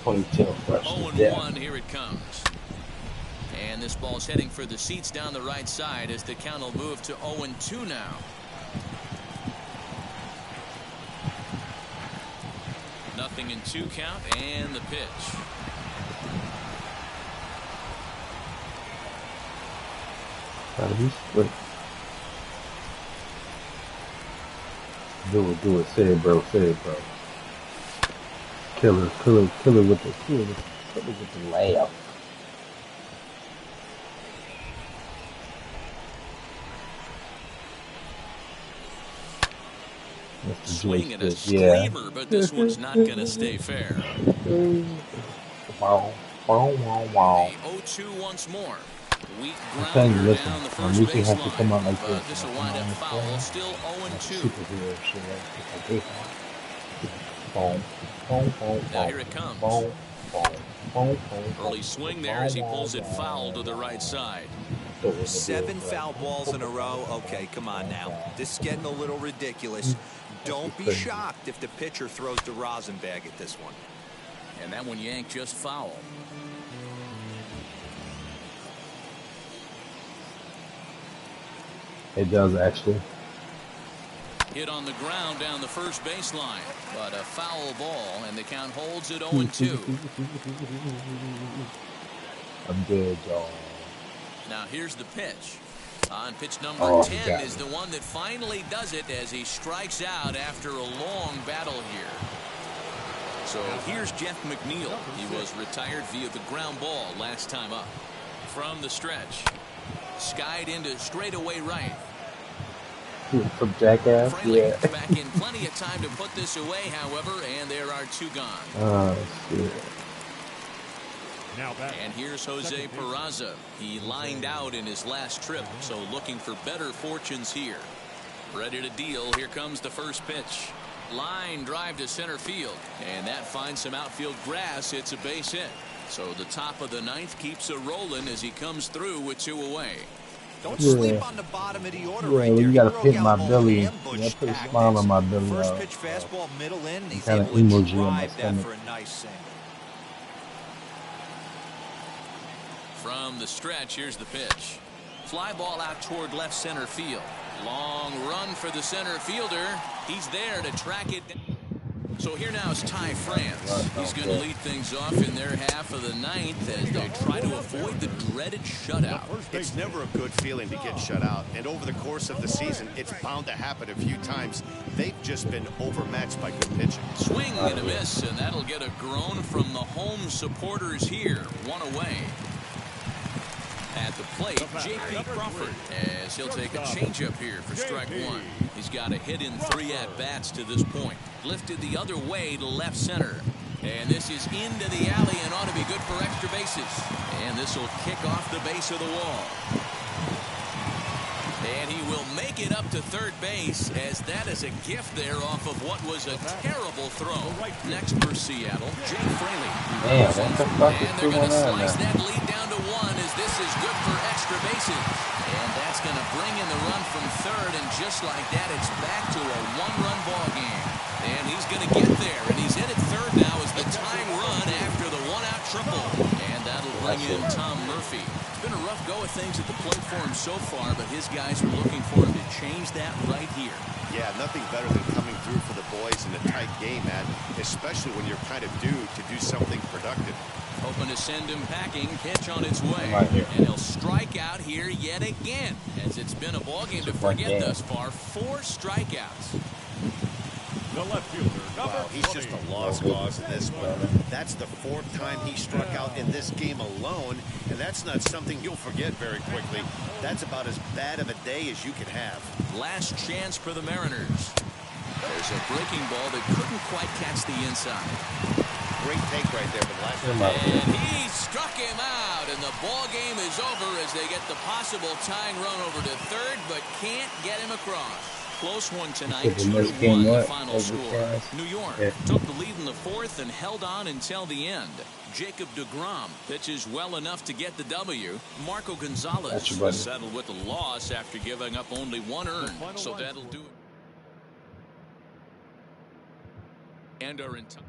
ponytail fresh to 0-1, death. here it comes. And this ball's heading for the seats down the right side as the count will move to 0-2 now. Nothing in 2 count, and the pitch. Gotta be slick. Do it, say it, bro. Killer with the laugh. Swing at a screamer, but this one's not going to stay fair. Wow. The 0-2 once more. Weak grounder down the first baseline, but this will wind up foul. Still 0-2. Now here it comes. Early swing there as he pulls it foul to the right side. 7 foul balls in a row. Okay, come on now. This is getting a little ridiculous. Don't be shocked if the pitcher throws the rosin bag at this one. And that one yanked just foul. It does actually. Hit on the ground down the first baseline, but a foul ball, and the count holds at 0-2. I'm good, y'all. Now here's the pitch. On pitch number 10 is the one that finally does it as he strikes out after a long battle here. So here's Jeff McNeil. He was retired via the ground ball last time up. From the stretch, skied into straightaway right. From Jackass, Fraley back in plenty of time to put this away, however, and there are 2 gone. Oh, shit. Now back. And here's Jose Peraza. He lined out in his last trip, so looking for better fortunes here. Ready to deal. Here comes the first pitch. Line drive to center field, and that finds some outfield grass. It's a base hit. So the top of the 9th keeps a rolling as he comes through with 2 away. Don't sleep on the bottom of the order right well, there. you gotta fit my belly. I put a smile on my belly. First pitch fastball, middle in. He's kind able of to emoji on my drive that stomach. for a nice single. From the stretch, here's the pitch. Fly ball out toward left center field. Long run for the center fielder. He's there to track it down. So here now is Ty France. He's going to lead things off in their half of the 9th as they try to avoid the dreaded shutout. It's never a good feeling to get shut out, and over the course of the season, it's bound to happen a few times. They've just been overmatched by good pitching. Swing and a miss, and that'll get a groan from the home supporters here. 1 away. At the plate, J.P. Crawford, as he'll take a changeup here for strike 1. He's got a hit in 3 at-bats to this point. Lifted the other way to left center. And this is into the alley and ought to be good for extra bases. And this will kick off the base of the wall. And he will make it up to third base as that is a gift there off of what was a terrible throw. Next for Seattle, Jake Fraley. Man, what the fuck is And they're going going to on slice now? that lead down to 1 as this is good for extra bases. And that's going to bring in the run from third, and just like that, it's back to a 1-run ball game. And he's going to get there, and he's in at third now as the tying run after the 1-out triple. And that'll bring in Tom Murphy. It's been a rough go of things at the plate for him so far, but his guys are looking for him to change that right here. Yeah, nothing better than coming through for the boys in a tight game, man, especially when you're kind of due to do something productive. Hoping to send him packing. Pitch on its way. Right here. And he'll strike out here yet again, as it's been a ball game to forget thus far. 4 strikeouts. The left fielder, number Wow, he's just a lost cause in this one. That's the 4th time he struck out in this game alone, and that's not something you'll forget very quickly. That's about as bad of a day as you can have. Last chance for the Mariners. There's a breaking ball that couldn't quite catch the inside. Great take right there, but last And he struck him out, and the ball game is over as they get the possible tying run over to third, but can't get him across. Close one tonight, 2-1 the final score. New York took the lead in the 4th and held on until the end. Jacob deGrom pitches well enough to get the W. Marco Gonzalez was settled with a loss after giving up only 1 earned, so that'll do it. And are in time.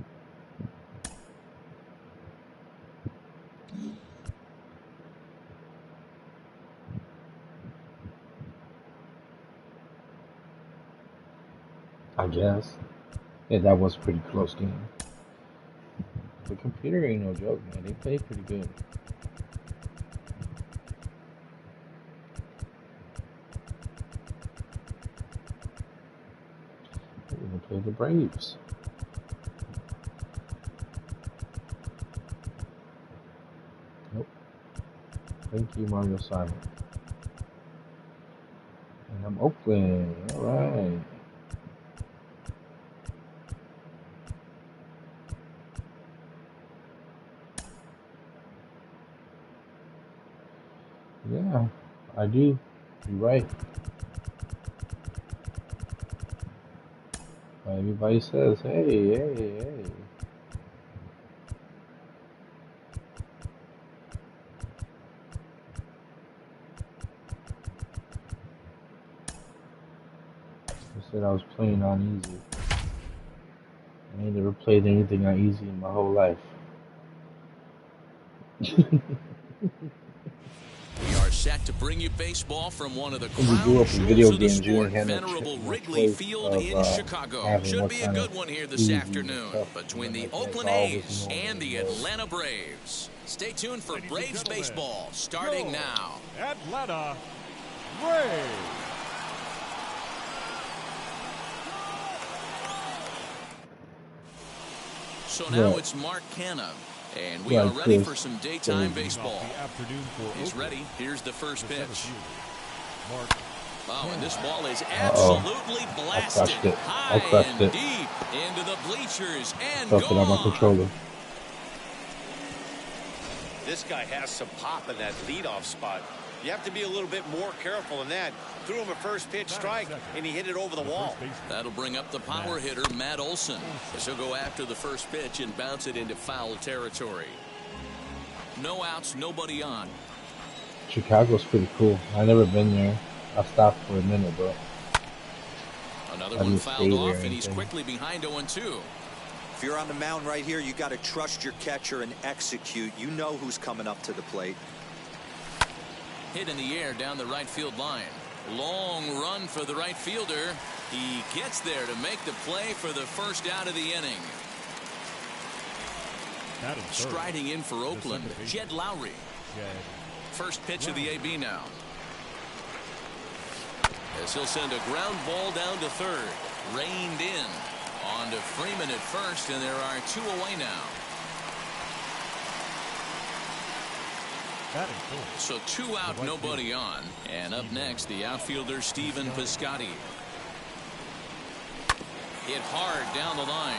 I guess. Yeah, that was a pretty close game. The computer ain't no joke, man. They play pretty good. We're gonna play the Braves. Nope. Thank you, Mario Simon. And I'm Oakland. All right. Yeah, I do. You're right. Everybody says, hey, hey, hey. I said I was playing on easy. I ain't never played anything on easy in my whole life. We are set to bring you baseball from one of the When you grew crown up in video jewels of the games, you sport, weren't had venerable no Wrigley choice Field of in Chicago. having Should what be a kind good of one here this easy or afternoon tough. between the Like, Oakland always A's normal, and the Atlanta Braves. Stay tuned for Ladies and Braves gentlemen, baseball starting your now. Atlanta Braves. So now Right. it's Mark Canna, and we Right, are ready Chris. for some daytime Crazy. baseball. The afternoon for He's Oakland. ready. Here's the first The center pitch. fielder, Mark. Oh, and this ball is Uh-oh. absolutely I blasted crushed it. high I crushed and it. deep into the bleachers and Stuff it on my gone. controller. This guy has some pop in that leadoff spot. You have to be a little bit more careful than that. Threw him a first pitch strike, and he hit it over the wall. That'll bring up the power hitter, Matt Olson, as he'll go after the first pitch and bounce it into foul territory. No outs, nobody on. Chicago's pretty cool. I've never been there. I stopped for a minute, but Another I one didn't fouled stay there or off, and he's anything. quickly behind 0-2. If you're on the mound right here, you got to trust your catcher and execute. You know who's coming up to the plate. Hit in the air down the right field line. Long run for the right fielder. He gets there to make the play for the first out of the inning. Batting third. Striding in for Oakland, second base. Jed Lowry. Jed. First pitch of the AB now. As he'll send a ground ball down to third. Reined in. On to Freeman at first, and there are 2 away now. Batting fourth. So 2 out, right nobody on. And up next, the outfielder, Stephen Piscotty. Hit hard down the line.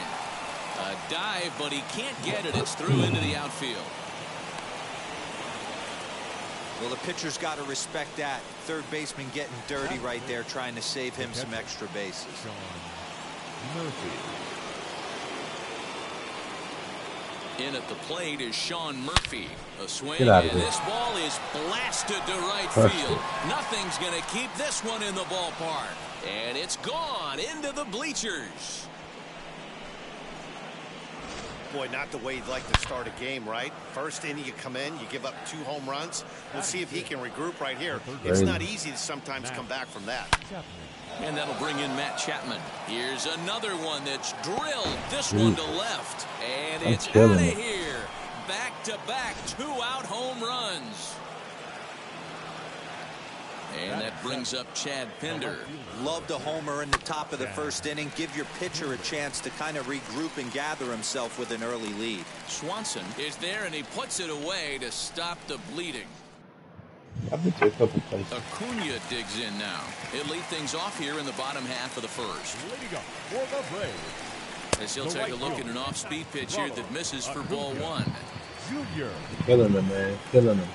A dive, but he can't get it. It's through into the outfield. Well, the pitcher's got to respect that. Third baseman getting dirty right there, trying to save him some extra bases. Sean Murphy. In at the plate is Sean Murphy. A swing, Get out and of here. this ball is blasted to right Crushed field. it. Nothing's going to keep this one in the ballpark. And it's gone into the bleachers. Boy, not the way you'd like to start a game, right? First inning, you come in, you give up 2 home runs. We'll see if he can regroup right here. It's not easy to sometimes come back from that. Chapman. And that'll bring in Matt Chapman. Here's another one that's drilled. This one to left. And I'm it's out killing of it. here. Back-to-back 2-out home runs. And that brings up Chad Pinder. Loved a homer in the top of the first inning. Give your pitcher a chance to kind of regroup and gather himself with an early lead. Swanson is there, and he puts it away to stop the bleeding. I've been to a couple places. Acuna digs in now. He'll lead things off here in the bottom half of the first. Leading up for the Braves. As he'll take a look at an off-speed pitch here that misses for ball 1. Junior. Killing them, man. Killing them.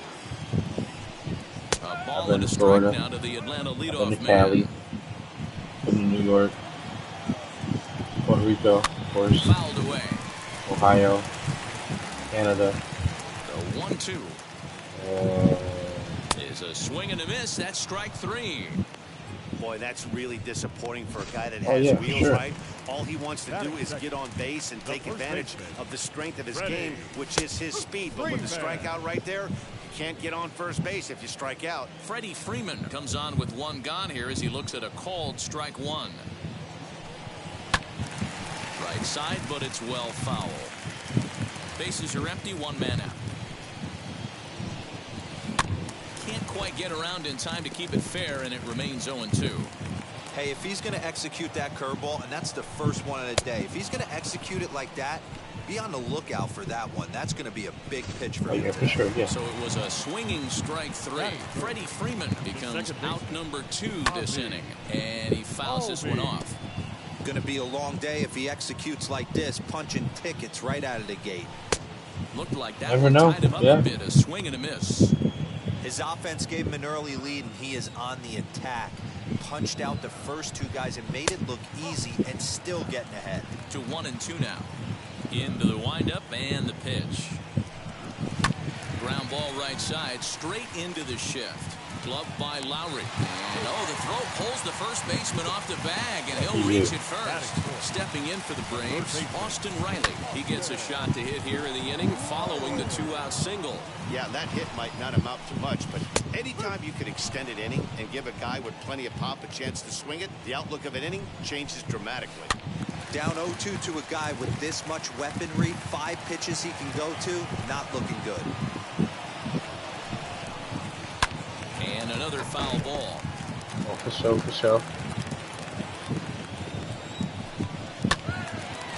A ball been and a to strike Florida. now to the Atlanta I've been leadoff to man. Cali. Been to New York. Puerto Rico, of course. Fouled away. Ohio. Canada. The 1-2 is a swing and a miss. That's strike 3. Boy, that's really disappointing for a guy that Oh, has yeah, wheels, sure. right? All he wants to do is get on base and take advantage of the strength of his game, which is his speed. But with the strikeout right there, you can't get on first base if you strike out. Freddie Freeman comes on with 1 gone here as he looks at a called strike 1. right side, but it's well foul. Bases are empty, one man out. Can't quite get around in time to keep it fair, and it remains 0-2. Hey, if he's going to execute that curveball, and that's the first one of the day, if he's going to execute it like that, be on the lookout for that one. That's going to be a big pitch for him. Yeah, for sure, yeah. So it was a swinging strike 3. Freddie Freeman becomes out number 2 this inning, and he fouls this one off. Going to be a long day if he executes like this, punching tickets right out of the gate. Looked like that Never one know. tied him up a bit, a swing and a miss. His offense gave him an early lead, and he is on the attack. Punched out the first 2 guys and made it look easy, and still getting ahead. To 1-2 now. Into the windup and the pitch. Ground ball right side, straight into the shift. Gloved by Lowry. And the throw pulls the first baseman off the bag, and he'll reach it first. Stepping in for the Braves, Austin Riley. He gets a shot to hit here in the inning following the 2-out single. Yeah, that hit might not amount to much, but anytime you can extend an inning and give a guy with plenty of pop a chance to swing it, the outlook of an inning changes dramatically. Down 0-2 to a guy with this much weaponry, 5 pitches he can go to, not looking good. And another foul ball. Oh, for sure, for sure.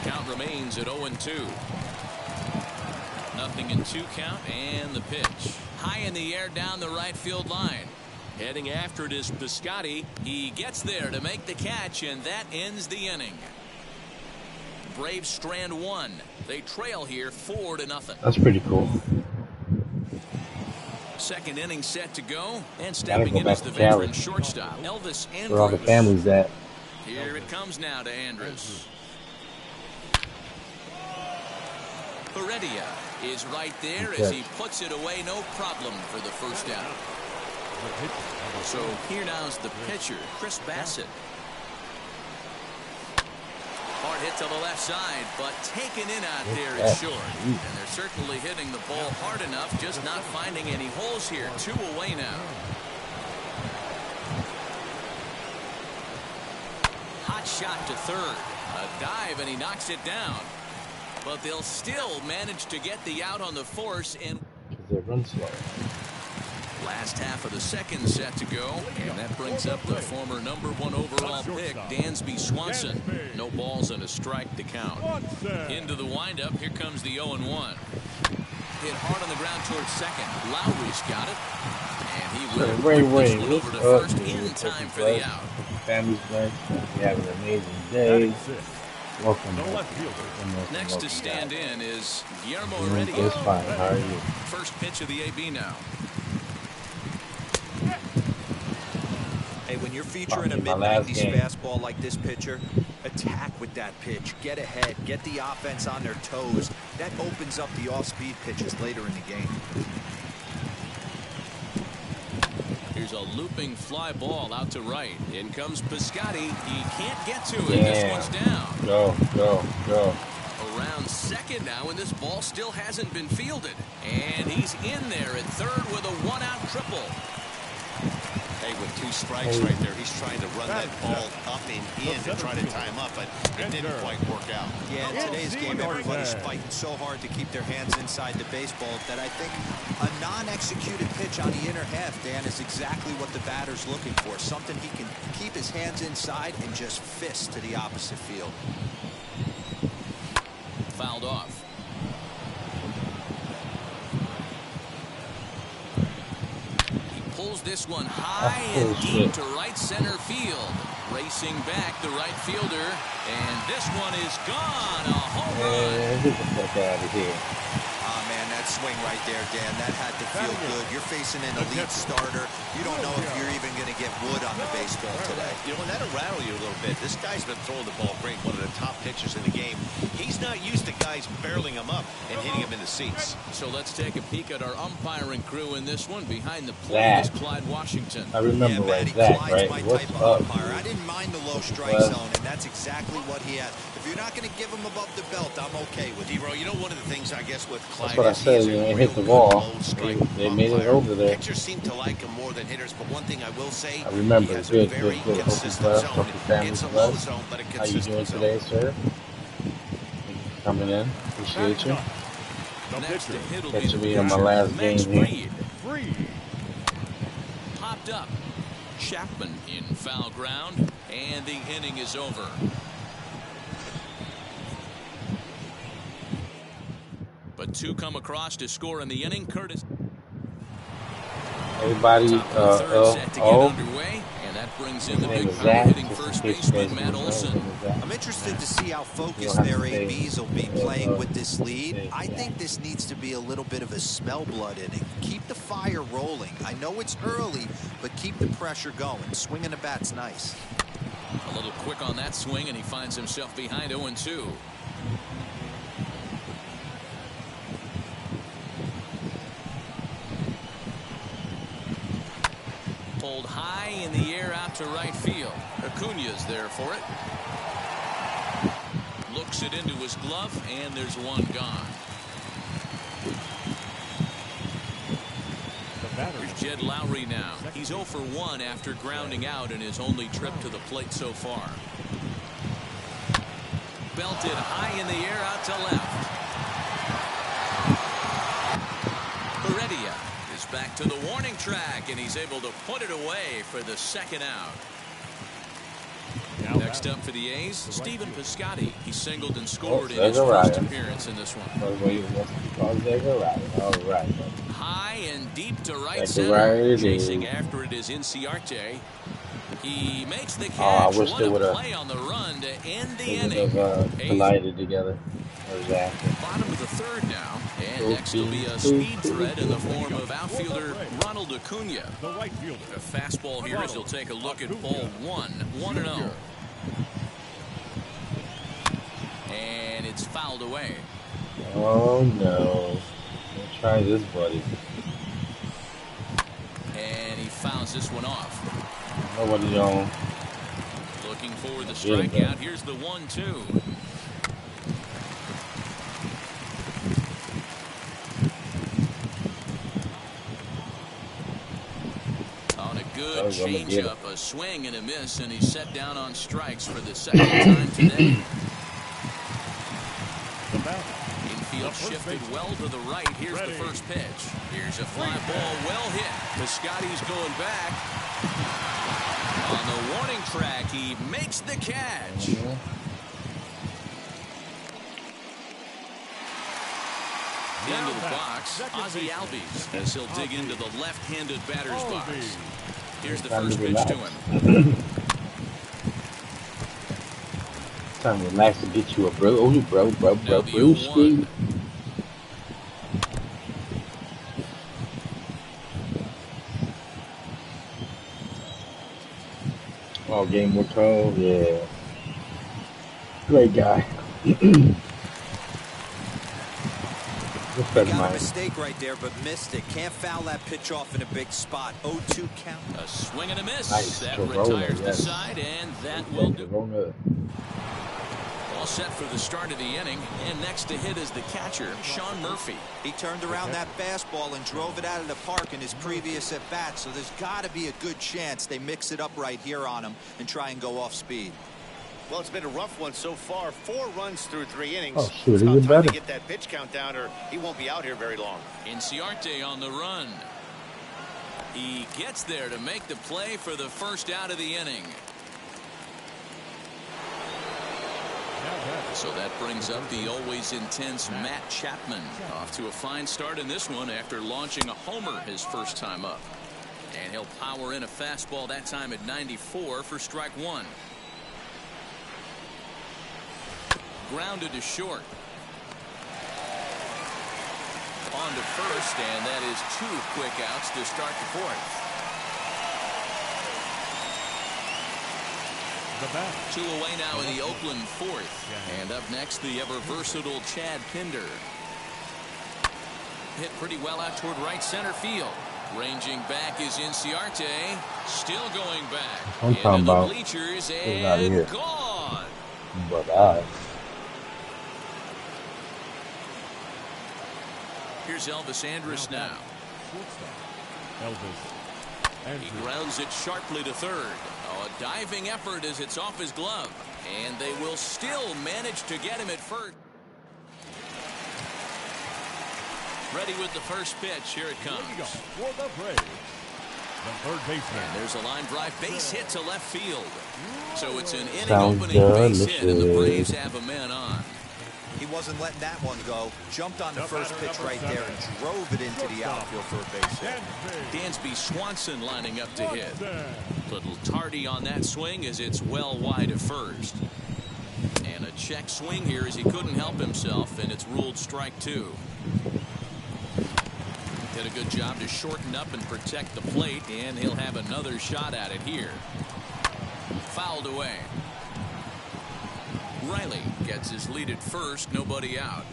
Count remains at 0-2. 0-2 count, and the pitch. High in the air down the right field line. Heading after it is Piscotty. He gets there to make the catch, and that ends the inning. Braves strand 1. They trail here 4-0. That's pretty cool. Second inning set to go, and stepping in is the veteran shortstop, Elvis Andrus. Where all the families at? Here it comes now to Andrus. Heredia is right there as he puts it away, no problem for the first out. So here now's the pitcher, Chris Bassett. Hard hit to the left side, but taken in out there is short. And they're certainly hitting the ball hard enough, just not finding any holes here. 2 away now. Hot shot to third. A dive, and he knocks it down. But they'll still manage to get the out on the force. And they run slow. Last half of the second set to go, and that brings up the former #1 overall pick, Dansby Swanson. No balls and a strike to count. Into the windup, here comes the 0-1. Hit hard on the ground towards second. Lowry's got it, and he will bring this one over to first in time for the out. Family's blessed. You have an amazing day. Welcome. Next to stand in is Guillermo Heredia. It's fine. How are you? First pitch of the AB now. Hey, when you're featuring a mid-90s fastball like this pitcher, attack with that pitch. Get ahead. Get the offense on their toes. That opens up the off-speed pitches later in the game. Here's a looping fly ball out to right. In comes Piscotty. He can't get to it. This one's down. Go. Around second now, and this ball still hasn't been fielded. And he's in there at third with a 1-out triple. Hey, with 2 strikes right there, he's trying to run that ball up and in to try to tie him up, but it didn't quite work out. Yeah, in today's game, everybody's fighting so hard to keep their hands inside the baseball that I think a non-executed pitch on the inner half, Dan, is exactly what the batter's looking for. Something he can keep his hands inside and just fist to the opposite field. Fouled off. Pulls this one high and deep to right center field. Racing back the right fielder, and this one is gone. A home run. Get the fuck out of here. Oh, man, that swing right there, Dan, that had to feel good. You're facing an elite starter. You don't know if you're even going to get wood on the baseball today. You know, and that'll rattle you a little bit. This guy's been throwing the ball great, one of the top pitchers in the game. He's not used to guys barreling him up and hitting him in the seats. So let's take a peek at our umpiring crew in this one. Behind the plate is Clyde Washington. I remember Clyde's right? my type of umpire. I didn't mind the low strike zone, and that's exactly what he had. If you're not going to give him above the belt, I'm okay with it. D-Row, you know, one of the things, I guess, with Clyde, that's what I said. When they hit the ball, they made it over there. Pitchers seem to like him more than hitters, but one thing I will say, I remember. he has a very consistent zone. It's It's a low zone, but a consistent zone. How you doing today, sir? coming in. Appreciate you. The Next to pitcher. hit will be Catching the me on my pitcher, last Max game here. Fried. Free. Popped up. Chapman in foul ground, and the inning is over. But two come across to score in the inning. Curtis. Everybody, Top of the third set to get underway, and that brings in the His name big is power Zach, hitting just in first case you guys baseman Matt didn't know, his Olson. name is Zach. I'm interested to see how You focused don't have their to say, ABs will be playing with this lead. say I Zach. think this needs to be a little bit of a smell blood inning. Keep the fire rolling. I know it's early, but keep the pressure going. Swinging the bat's nice. A little quick on that swing, and he finds himself behind 0-2. Pulled high in the air out to right field. Acuna's there for it. Looks it into his glove, and there's one gone. The batter. Here's Jed Lowry now. He's 0 for 1 after grounding out in his only trip to the plate so far. Belted high in the air out to left. Heredia is back to the warning track, and he's able to put it away for the second out. Now Next up for the A's, Stephen Piscotty. He singled and scored in there's his a first riot. appearance in this one. All right. High and deep to right That's center. right, it Chasing is. after it is Inciarte. He makes the catch. I wish What they a would've- play on the run to end the They inning. would have A's collided together. Exactly. bottom of the third now. And next will be a speed threat in the form of outfielder Ronald Acuna. The right fielder. A fastball here as he'll take a look at ball 1-0. And it's fouled away. Oh no. Let's try this, buddy. And he fouls this one off. Nobody on. Looking for the Get it, strikeout. Here's the 1-2. On a good was gonna get it. changeup, a swing and a miss, and he's set down on strikes for the second time today. The batter. Infield shifted well to the right. Here's the first pitch. Here's a fly ball, well hit. Piscotty's going back. On the warning track, he makes the catch. Into the box, Ozzie Albies, as he'll dig into the left-handed batter's box. Here's the first pitch to him. Time to relax and get you a bro, Now the brewski. 0-1. Oh, game more 12, yeah. Great guy. Got a mistake right there, but missed it. Can't foul that pitch off in a big spot. 0-2 count. A swing and a miss. Nice. That Corona, retires the yes. side, and that will do. Corona. All set for the start of the inning, and next to hit is the catcher, Sean Murphy. He turned around that fastball and drove it out of the park in his previous at-bat, so there's got to be a good chance they mix it up right here on him and try and go off speed. Well, it's been a rough one so far. 4 runs through 3 innings. Oh, shoot, It's even about time better. to get that pitch count down, or he won't be out here very long. Inciarte on the run. He gets there to make the play for the first out of the inning. So that brings up the always intense Matt Chapman. Off to a fine start in this one after launching a homer his first time up. And he'll power in a fastball that time at 94 for strike 1. Grounded to short. On to first, and that is 2 quick outs to start the 4th. The batter. 2 away now in the Oakland 4th. And up next, the ever-versatile Chad Pinder. Hit pretty well out toward right center field. Ranging back is Inciarte. Still going back. I'm talking Into the about bleachers getting out of here. and gone. But Here's Elvis Andrus now. Elvis. He grounds it sharply to third. Oh, a diving effort as it's off his glove. And they will still manage to get him at first. Ready with the first pitch. Here it Here we go comes. for the Braves. The third baseman. And there's a line drive base hit to left field. So it's an inning Sounds opening base hit, and the delicious. Braves have a man on. He wasn't letting that one go. Jumped on the first pitch right there and drove it into the outfield for a base hit. Dansby Swanson lining up to hit. Little tardy on that swing as it's well wide of first. And a check swing here as he couldn't help himself, and it's ruled strike 2. Did a good job to shorten up and protect the plate, and he'll have another shot at it here. Fouled away. Riley gets his lead at first, nobody out.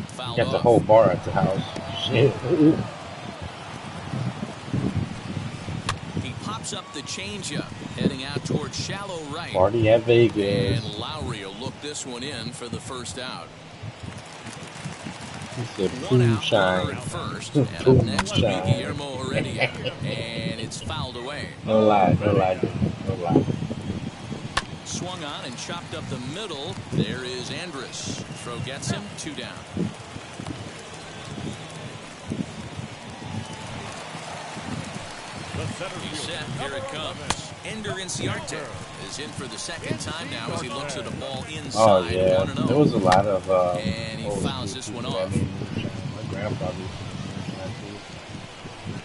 Fouled Got the off. whole bar at the house. Shit. He pops up the changeup, heading out towards shallow right. Party at Vegas. And Lowry will look this one in for the first out. He said, One out, runner moonshine. at first, and up next will be Moonshine. Guillermo Heredia, and it's fouled away. No lie, no lie, no lie. Swung on and chopped up the middle. There is Andrus. Throw gets him, 2 down. He's set. Here it comes. Ender Inciarte is in for the second time now as he looks at a ball Oh inside. yeah, 1-0. there was a lot of And he old fouls school this one people off. that made moonshine. My grandfather used to make moonshine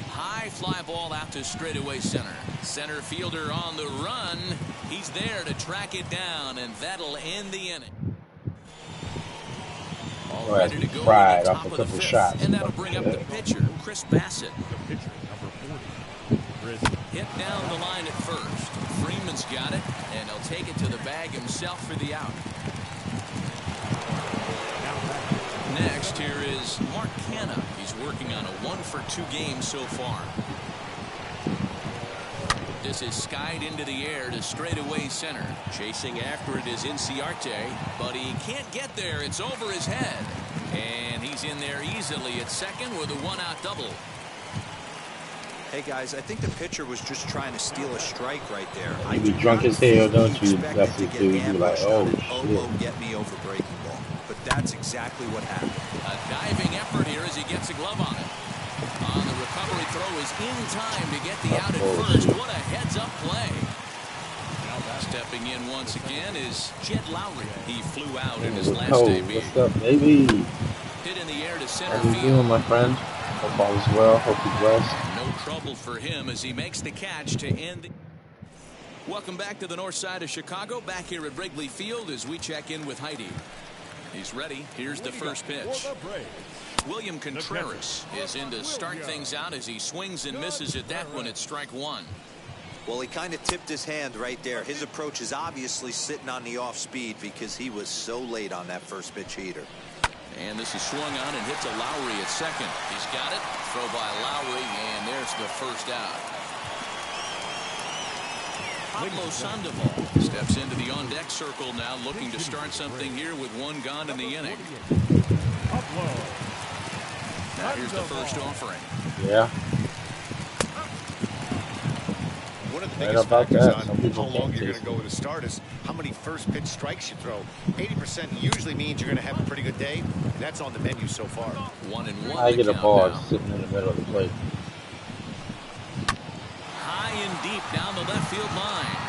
High fly ball out to straightaway center. Center fielder on the run. He's there to track it down, and that'll end the inning. All Well, ready to go fried at the off top a of the couple 5th, shots. and that'll bring up the pitcher, Chris Bassett. The pitcher, number 40. Chris. Hit down the line at first. Freeman's got it, and he'll take it to the bag himself for the out. Next, here is Mark Canha. He's working on a 1-for-2 game so far. This is skied into the air to straightaway center. Chasing after it is Inciarte, but he can't get there. It's over his head. And he's in there easily at second with a 1-out double. Hey guys, I think the pitcher was just trying to steal a strike right there. You be drunk as hell, don't you? Expected That's to it get too. You be like, ambushed oh on an shit. elbow get me over breaking ball. But that's exactly what happened. A diving effort here as he gets a glove on it. On the recovery throw is in time to get the out at first. What a heads-up play. Stepping in once again is Jed Lowry. He flew out in his last Oh, debut. what's up, baby? Hit in the air to center How you field. doing, my friend? Hope all is well. Hope you're blessed. No trouble for him as he makes the catch to end. Welcome back to the north side of Chicago. Back here at Wrigley Field as we check in with Heidi. He's ready. Here's the first pitch. For the Braves. William Contreras is in to start things out as he swings and misses at that one at strike 1. Well, he kind of tipped his hand right there. His approach is obviously sitting on the off speed because he was so late on that first pitch heater. And this is swung on and hit to Lowry at second. He's got it. Throw by Lowry, and there's the first out. Pablo Sandoval steps into the on-deck circle now, looking to start something here with 1 gone in the inning. Now here's the first offering. Yeah. One of the Right biggest about factors that. on Some people how long can't you're going taste to go with a start is how many first pitch strikes you throw. 80% usually means you're going to have a pretty good day, and that's on the menu so far. 1-1. I get a count ball now. sitting in the middle of the plate. High and deep down the left field line.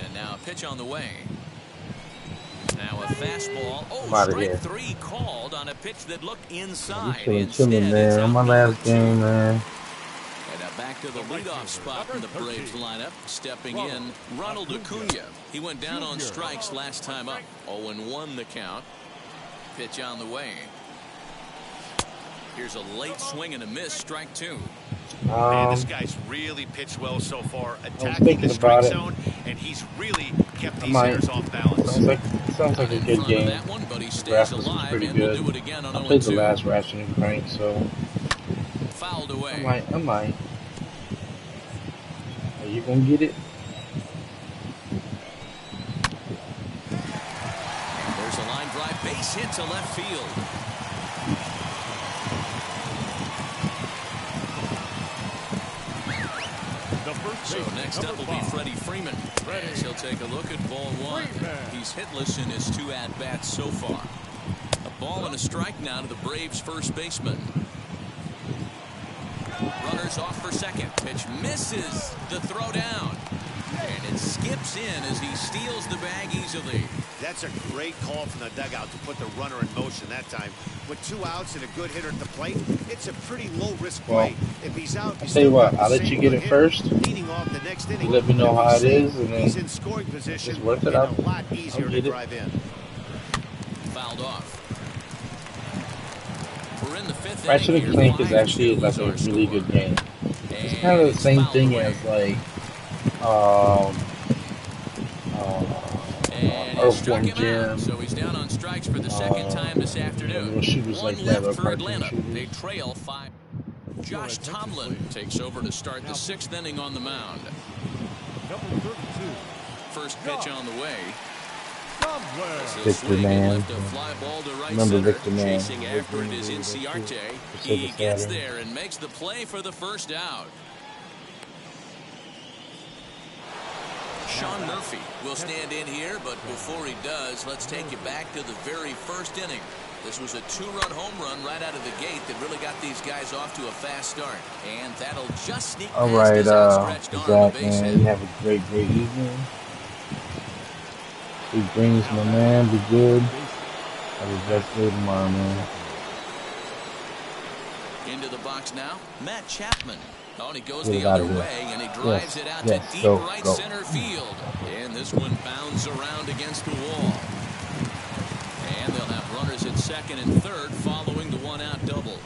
And now a pitch on the way. Now a fastball. I'm Oh, outta strike here. 3 called on a pitch that looked I'm inside. chilling, Instead, chilling, it's man. out On my number last 2. game, man. And now back to the leadoff spot in the Braves lineup. Stepping in, Ronald Acuna. He went down on strikes last time up. 0-1 the count. Pitch on the way. Here's a late swing and a miss. Strike 2. Man, this guy's really pitched well so far, attacking thinking the strike about it. zone, and he's really kept these might. hitters off balance. Sounds like a In good front of game. that one, but he The stays graphics was alive pretty and will good. do it again on I played the 0-2. last Ratchet and Crank, so Fouled away. I might. Are you gonna get it? There's a line drive base hit to left field. So next up will be Freddie Freeman. As he'll take a look at ball one. He's hitless in his 2 at-bats so far. A ball and a strike now to the Braves first baseman. Runners off for second. Pitch misses the throw down. And it skips in as he steals the bag easily. That's a great call from the dugout to put the runner in motion that time. With 2 outs and a good hitter at the plate, it's a pretty low-risk play. If he's out, I'll tell you what, I'll let you get it first. Leading off the next inning, you let me know how it is, and then he's in scoring position. it's worth it. A lot easier to drive in. Fouled off. We're in the 5th Ratchet inning and Clank is actually like a really good game. It's kind of the same thing as like Earthworm Jim. So he's down on strikes for the second time this afternoon. Little shooters like that, One left for cartoon Atlanta. shooters. They trail 5. Josh Tomlin takes over to start the 6th inning on the mound. Number 32. First pitch on the way. Victor Man. Remember Victor Man. Chasing after it is Inciarte. He gets there and makes the play for the first out. Sean Murphy will stand in here, but before he does, let's take you back to the very first inning. This was a 2-run home run right out of the gate that really got these guys off to a fast start. And that'll just sneak past his outstretched arm on the base hit. You have a great evening. Big Greens, my man. Be good. Have a blessed day tomorrow, man. Into the box now, Matt Chapman. Oh, and he goes the other way, and he drives it out to deep right center field. And this one bounds around against the wall. And they'll have runners at second and third following the 1-out double.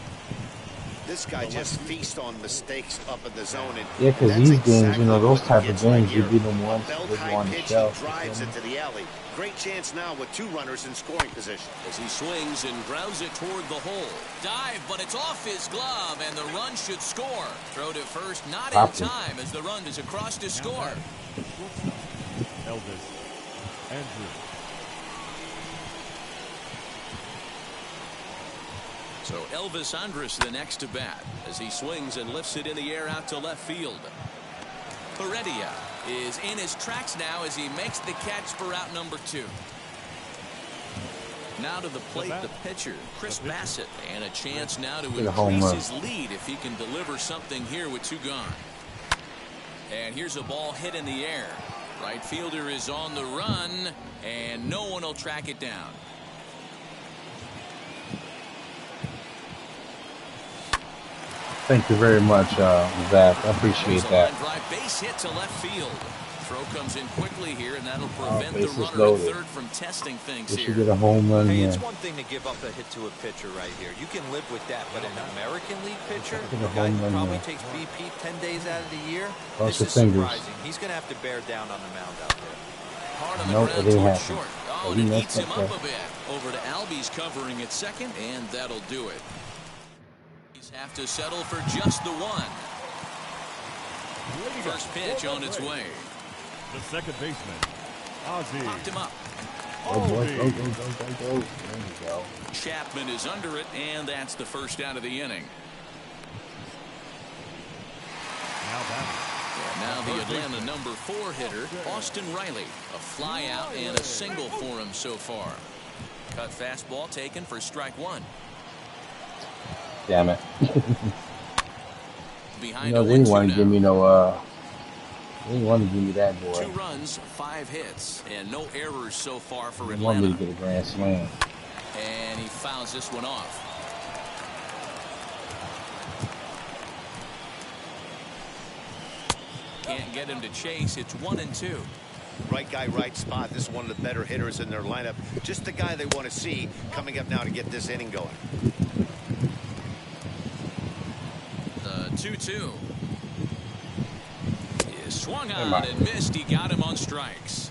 This guy just feasts on mistakes up in the zone. And yeah, because these games, you know, those type of games, you beat them once, they go on the shelf. Drives into the alley. Great chance now with 2 runners in scoring position. As he swings and grounds it toward the hole. Dive, but it's off his glove, and the run should score. Throw to first, not in time, as the run is across to score. Elvis Andrew. So Elvis Andrus the next to bat as he swings and lifts it in the air out to left field. Heredia is in his tracks now as he makes the catch for out number 2. Now to the plate, the pitcher, Chris Bassett, and a chance now to increase his lead if he can deliver something here with 2 gone. And here's a ball hit in the air. Right fielder is on the run, and no one will track it down. Thank you very much, Zach. I appreciate that. Drive base hit to left field. Throw comes in quickly here, and that'll prevent the runner loaded. at third from testing things They here. should get a home run. Hey, it's one thing to give up a hit to a pitcher right here. You can live with that, but an American League pitcher, a guy who probably takes BP 10 days out of the year, Cross this is your fingers. surprising. He's going to have to bear down on the mound out there. Hard on the Nope, ground it ain't towards happening. short. So Oh, he and it messed eats him up up a bit. Over to Albies covering at second, and that'll do it. He's have to settle for just the 1. First pitch on its way. The second baseman, Ozzie. Popped him up. Go, boy, go. There you go. Chapman is under it, and that's the first out of the inning. Now the Atlanta number 4 hitter, Austin Riley. A fly out and a single for him so far. Cut fastball taken for strike 1. Damn it. Behind They didn't want to give me they didn't want to give me that, boy. 2 runs, 5 hits, and no errors so far for They wanted me Atlanta. to get a grand slam. And he fouls this one off. Can't get him to chase. It's 1-2. Right guy, right spot. This is one of the better hitters in their lineup. Just the guy they want to see coming up now to get this inning going. The 2-2. Swung on and missed. He got him on strikes.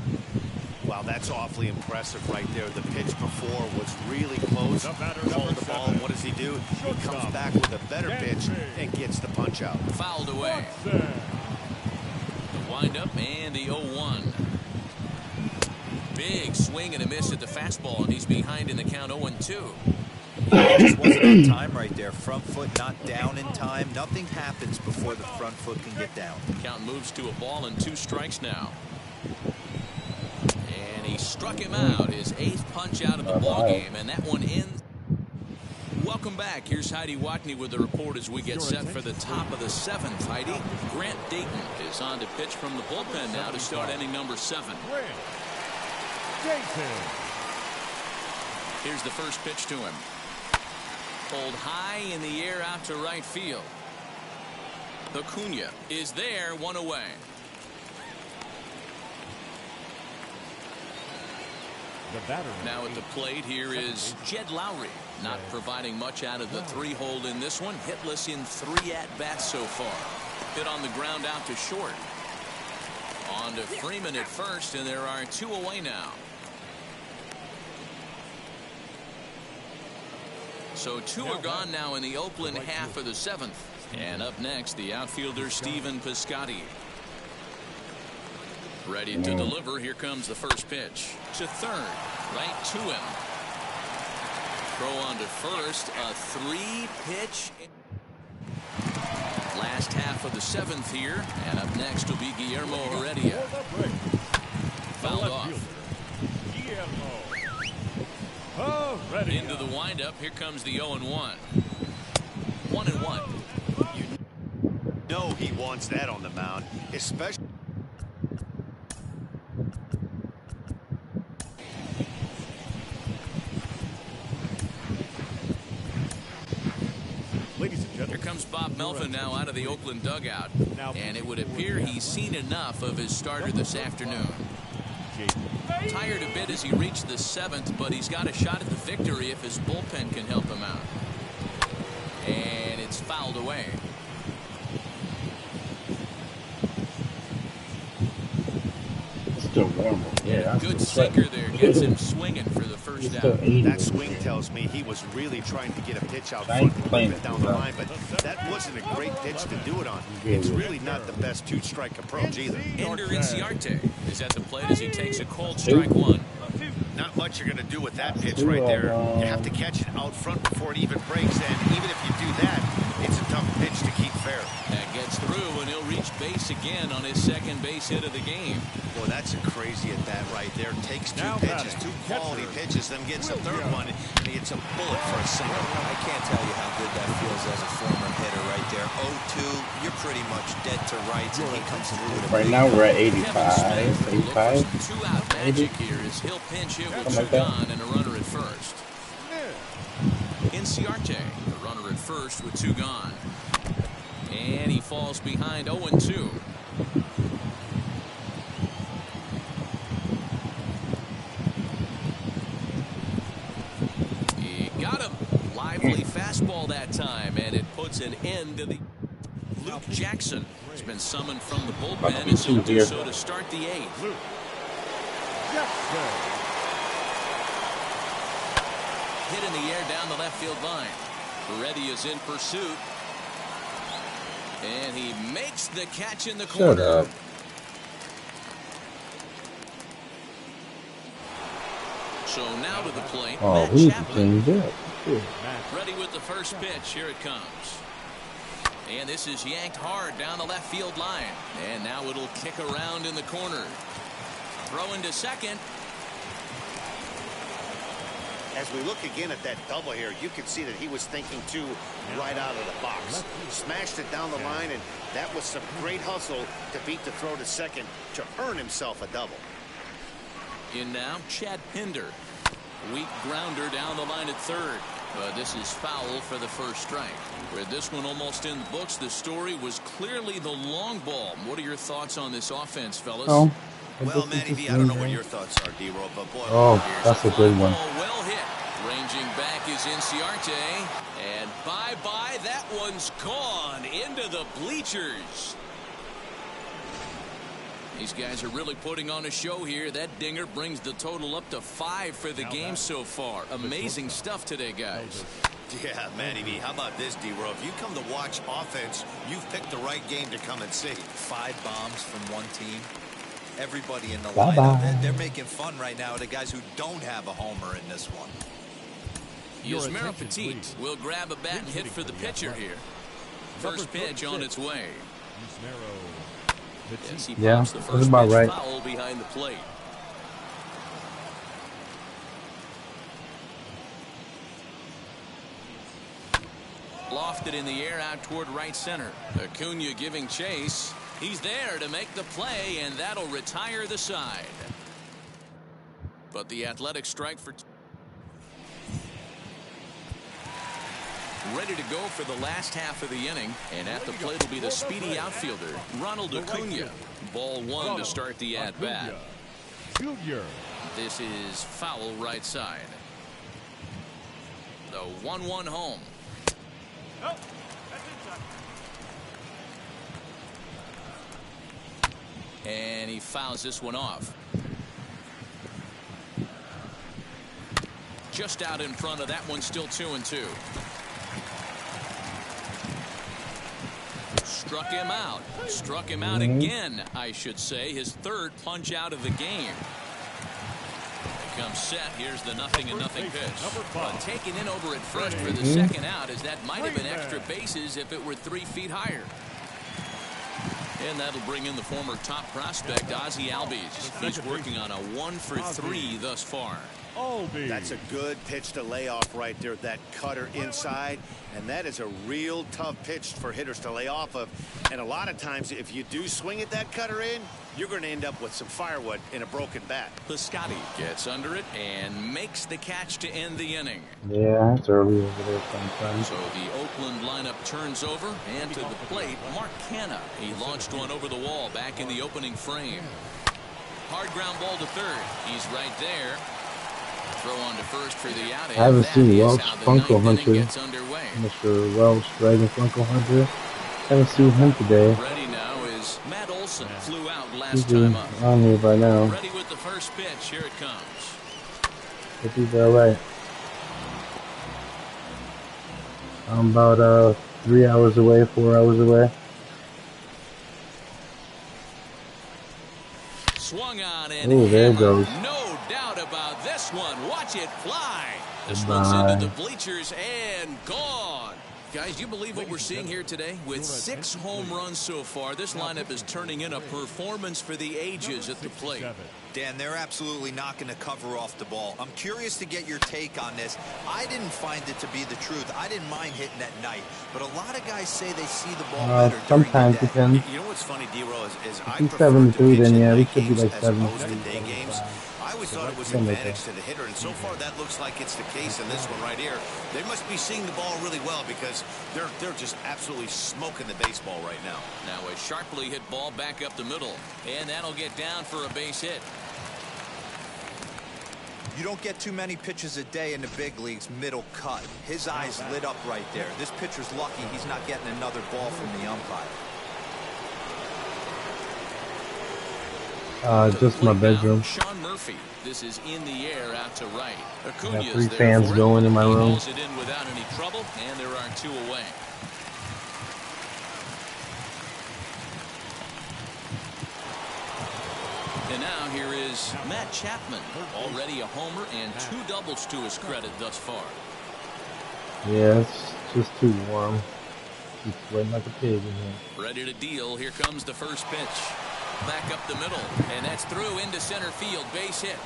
Wow, that's awfully impressive right there. The pitch before was really close. Called the ball. What does he do? He comes back with a better pitch and gets the punch out. Fouled away. The windup and the 0-1. Big swing and a miss at the fastball, and he's behind in the count 0-2. Just wasn't on time right there. Front foot not down in time. Nothing happens before the front foot can get down. Count moves to a ball and 2 strikes now. And he struck him out. His 8th punch out of the ball game, and that one ends. Welcome back. Here's Heidi Watney with the report as we get set for the top of the 7th. Heidi, Grant Dayton is on to pitch from the bullpen now to start inning number 7. Grant Dayton. Here's the first pitch to him. Pulled high in the air out to right field. Acuna is there, 1 away. The batter Now at the plate here is Jed Lowry. Not providing much out of the 3-hole in this one. Hitless in 3 at-bats so far. Hit on the ground out to short. On to Freeman at first, and there are 2 away now. So 2 are gone now in the Oakland half of the 7th. And up next, the outfielder Stephen Piscotty. Ready to deliver. Here comes the first pitch. To third. Right to him. Throw on to first. A 3-pitch. Last half of the 7th here. And up next will be Guillermo Heredia. Fouled off. Into the windup. Here comes the 0-1. 1-1. You know he wants that on the mound, especially. Ladies and gentlemen, Here comes Bob Melvin now out of the Oakland dugout. And it would appear he's seen enough of his starter this afternoon. Tired a bit as he reached the 7th, but he's got a shot at the victory if his bullpen can help him out. And it's fouled away. Still warm. Yeah, Good sinker there. Gets him swinging for the first out. That swing tells me he was really trying to get a pitch out front and down the line, but that wasn't a great pitch to do it on. It's really not the best 2-strike approach either. Ender Inciarte is at the plate as he takes a cold strike 1. Not much you're going to do with that pitch right there. You have to catch it out front before it even breaks, and even if you do that, it's a tough pitch to keep fair. That gets through, and he'll reach base again on his 2nd base hit of the game. Boy, that's a crazy at bat right there. Takes 2 pitches, 2 quality pitches, then gets a 3rd one, and he hits a bullet for a single. I can't tell you how good that feels as a former hitter right there. 0-2, you're pretty much dead to rights, and he comes through with a Right now we're at 85, 85. 2-out magic here as he'll pinch hit with 2 gone and a runner at first. Inciarte, the runner at first with 2 gone. And he falls behind 0-2. He got him. Lively fastball that time, and it puts an end to the. Luke Jackson has been summoned from the bullpen, and he'll do so to start the 8th. Hit in the air down the left field line. Reddy is in pursuit. And he makes the catch in the corner. Shut up. So now to the plate. Oh, Matt he's Chapman. changed up. Ready with the first pitch. Here it comes. And this is yanked hard down the left field line. And now it'll kick around in the corner. Throw into second. As we look again at that double here, you can see that he was thinking too right out of the box. Smashed it down the line, and that was some great hustle to beat the throw to second to earn himself a double. In now, Chad Pinder. Weak grounder down the line at third. But this is foul for the first strike. With this one almost in the books, the story was clearly the long ball. What are your thoughts on this offense, fellas? Oh, Well, Manny V, I don't know what your thoughts are, D-Roll, but boy, that's a good one. Well hit. Ranging back is Inciarte. And bye-bye, that one's gone into the bleachers. These guys are really putting on a show here. That dinger brings the total up to 5 for the game so far. Amazing stuff today, guys. Yeah, Manny V, how about this, D-Roll? If you come to watch offense, you've picked the right game to come and see. 5 bombs from one team. Everybody in the lineup, they're making fun right now of the guys who don't have a homer in this one. Yusmeiro Petit will grab a bat and hit for the pitcher here. First pitch on its way. Yes, he pops the first pitch foul behind the plate. Lofted in the air out toward right center. Acuna giving chase. He's there to make the play, and that'll retire the side. But the Athletics strike for ready to go for the last half of the inning, and at the plate will be the speedy outfielder Ronald Acuna. Ball one to start the at-bat. This is foul right side. The 1-1 home. And he fouls this one off. Just out in front of that one, still 2-2. Struck him out. Struck him out again, I should say. His third punch out of the game. Comes set. Here's the 0-0 pitch. But taken in over at first for the second out, as that might have been extra bases if it were 3 feet higher. And that'll bring in the former top prospect, Ozzie Albies. He's working on a 1-for-3 thus far. That's a good pitch to lay off right there. That cutter inside. And that is a real tough pitch for hitters to lay off of. And a lot of times, if you do swing at that cutter in, you're going to end up with some firewood in a broken bat. Piscotty gets under it and makes the catch to end the inning. Yeah, it's early over there sometimes. So the Oakland lineup turns over, and to the plate, Mark Canha. He launched one over the wall back in the opening frame. Hard ground ball to third. He's right there. Throw on to first for the out. I haven't seen Welsh Funko Hunter. Mr. Welsh Dragon Funko Hunter. Haven't seen him today. Ready now is Matt Olson. Flew out last time up. On here by now. Ready with the first pitch. Here it comes. Hope he's alright. I'm about 3 hours away, 4 hours away. Swung on and there it goes. No doubt about this one. Watch it fly. This one's into the bleachers and gone. Guys, you believe what we're seeing here today? With 6 home runs so far, this lineup is turning in a performance for the ages at the plate. Dan, they're absolutely not going to cover off the ball. I'm curious to get your take on this. I didn't find it to be the truth. I didn't mind hitting at night, but a lot of guys say they see the ball better sometimes during the day. depends. You know what's funny, D-Roll, is I He's prefer 7-3, to pitch then yeah, in we night should be games like as 7-3. opposed to day games. I always thought it was an advantage to the hitter, and so far that looks like it's the case in this one right here. They must be seeing the ball really well because they're just absolutely smoking the baseball right now. Now a sharply hit ball back up the middle, and that'll get down for a base hit. You don't get too many pitches a day in the big leagues middle cut. His eyes lit up right there. This pitcher's lucky he's not getting another ball from the umpire. Just my bedroom. Sean Murphy. This is in the air out to right. I got 3 fans going in my room. He pulls it in without any trouble, and there are 2 away. And now here is Matt Chapman, already a homer and 2 doubles to his credit thus far. Yeah, it's just too warm. He's sweating like a pig in here. Ready to deal. Here comes the first pitch. Back up the middle, and that's through into center field. Base hit.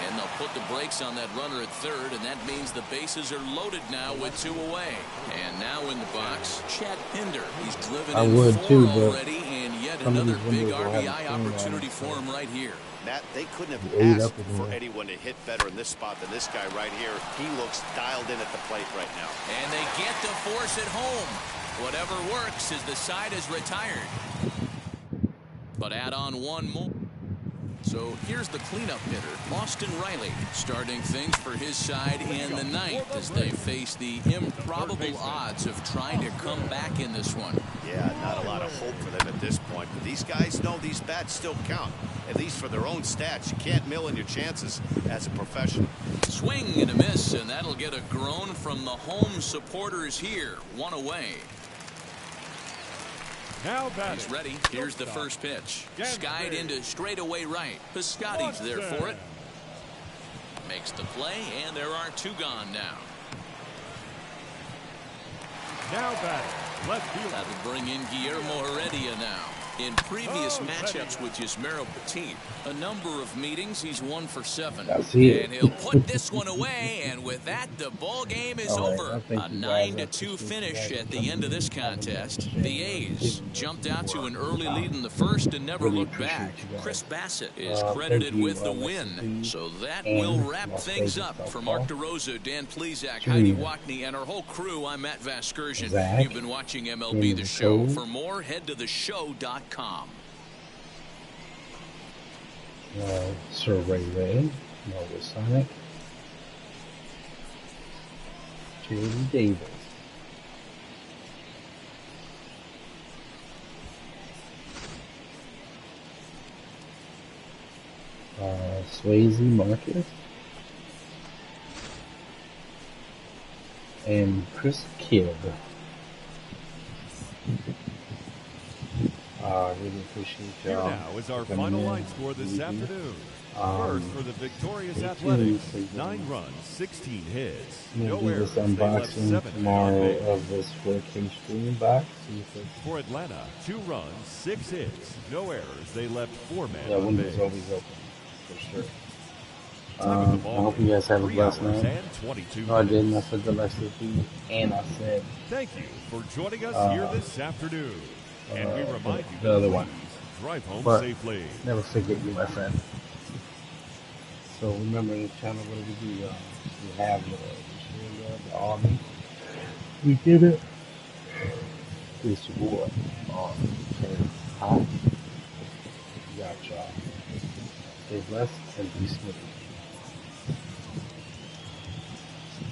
And they'll put the brakes on that runner at third, and that means the bases are loaded now with 2 away. And now in the box, Chad Pinder. He's driven in 4 already, and yet another big RBI opportunity for him right here. Matt, they couldn't have asked for anyone to hit better in this spot than this guy right here. He looks dialed in at the plate right now. And they get to force it home. Whatever works as the side is retired. But add on 1 more. So here's the cleanup hitter, Austin Riley, starting things for his side in the 9th as they face the improbable odds of trying to come back in this one. Yeah, not a lot of hope for them at this point, but these guys know these bats still count, at least for their own stats. You can't mill in your chances as a professional. Swing and a miss, and that'll get a groan from the home supporters here. 1 away. Now he's ready. Here's the first pitch. Skied into straightaway right. Piscotty's there for it. Makes makes the play, and there are 2 gone now. Now batting, left field. That'll bring in Guillermo Heredia now. In previous matchups with Yasmero Petit, a number of meetings, he's 1 for 7. That's it. And he'll put this one away, and with that, the ball game is over. A 9-2 finish at the end of this contest. The A's jumped out to an early lead in the first and never looked back. Chris Bassett is credited with the win. So that will wrap things up. For Mark DeRosa, Dan Plezak, Heidi Wackney, and our whole crew, I'm Matt Vasgersian. You've been watching MLB The Show. For more, head to theshow.com. Sir Ray, Nova Sonic, Jerry Davis, Swayze Marcus, and Chris Kidd. Really appreciate y'all. Here now is our final line score this afternoon. First for the victorious Athletics, 9 runs, 16 hits, no errors. They left 7 tomorrow of this 4K stream box. For Atlanta, 2 runs, 6 hits, no errors. They left 4 men yeah, on base. window's always open, for sure. I hope you guys have a blessed night. No, I didn't. I said the rest of the and I said thank you for joining us here this afternoon. And we remind you the other one. Drive home But safely. Never forget you, my friend. So remember the channel, what do we do? We have the Army. We did it. It's your boy. Okay. Hi. Got y'all. Stay blessed and be smooth.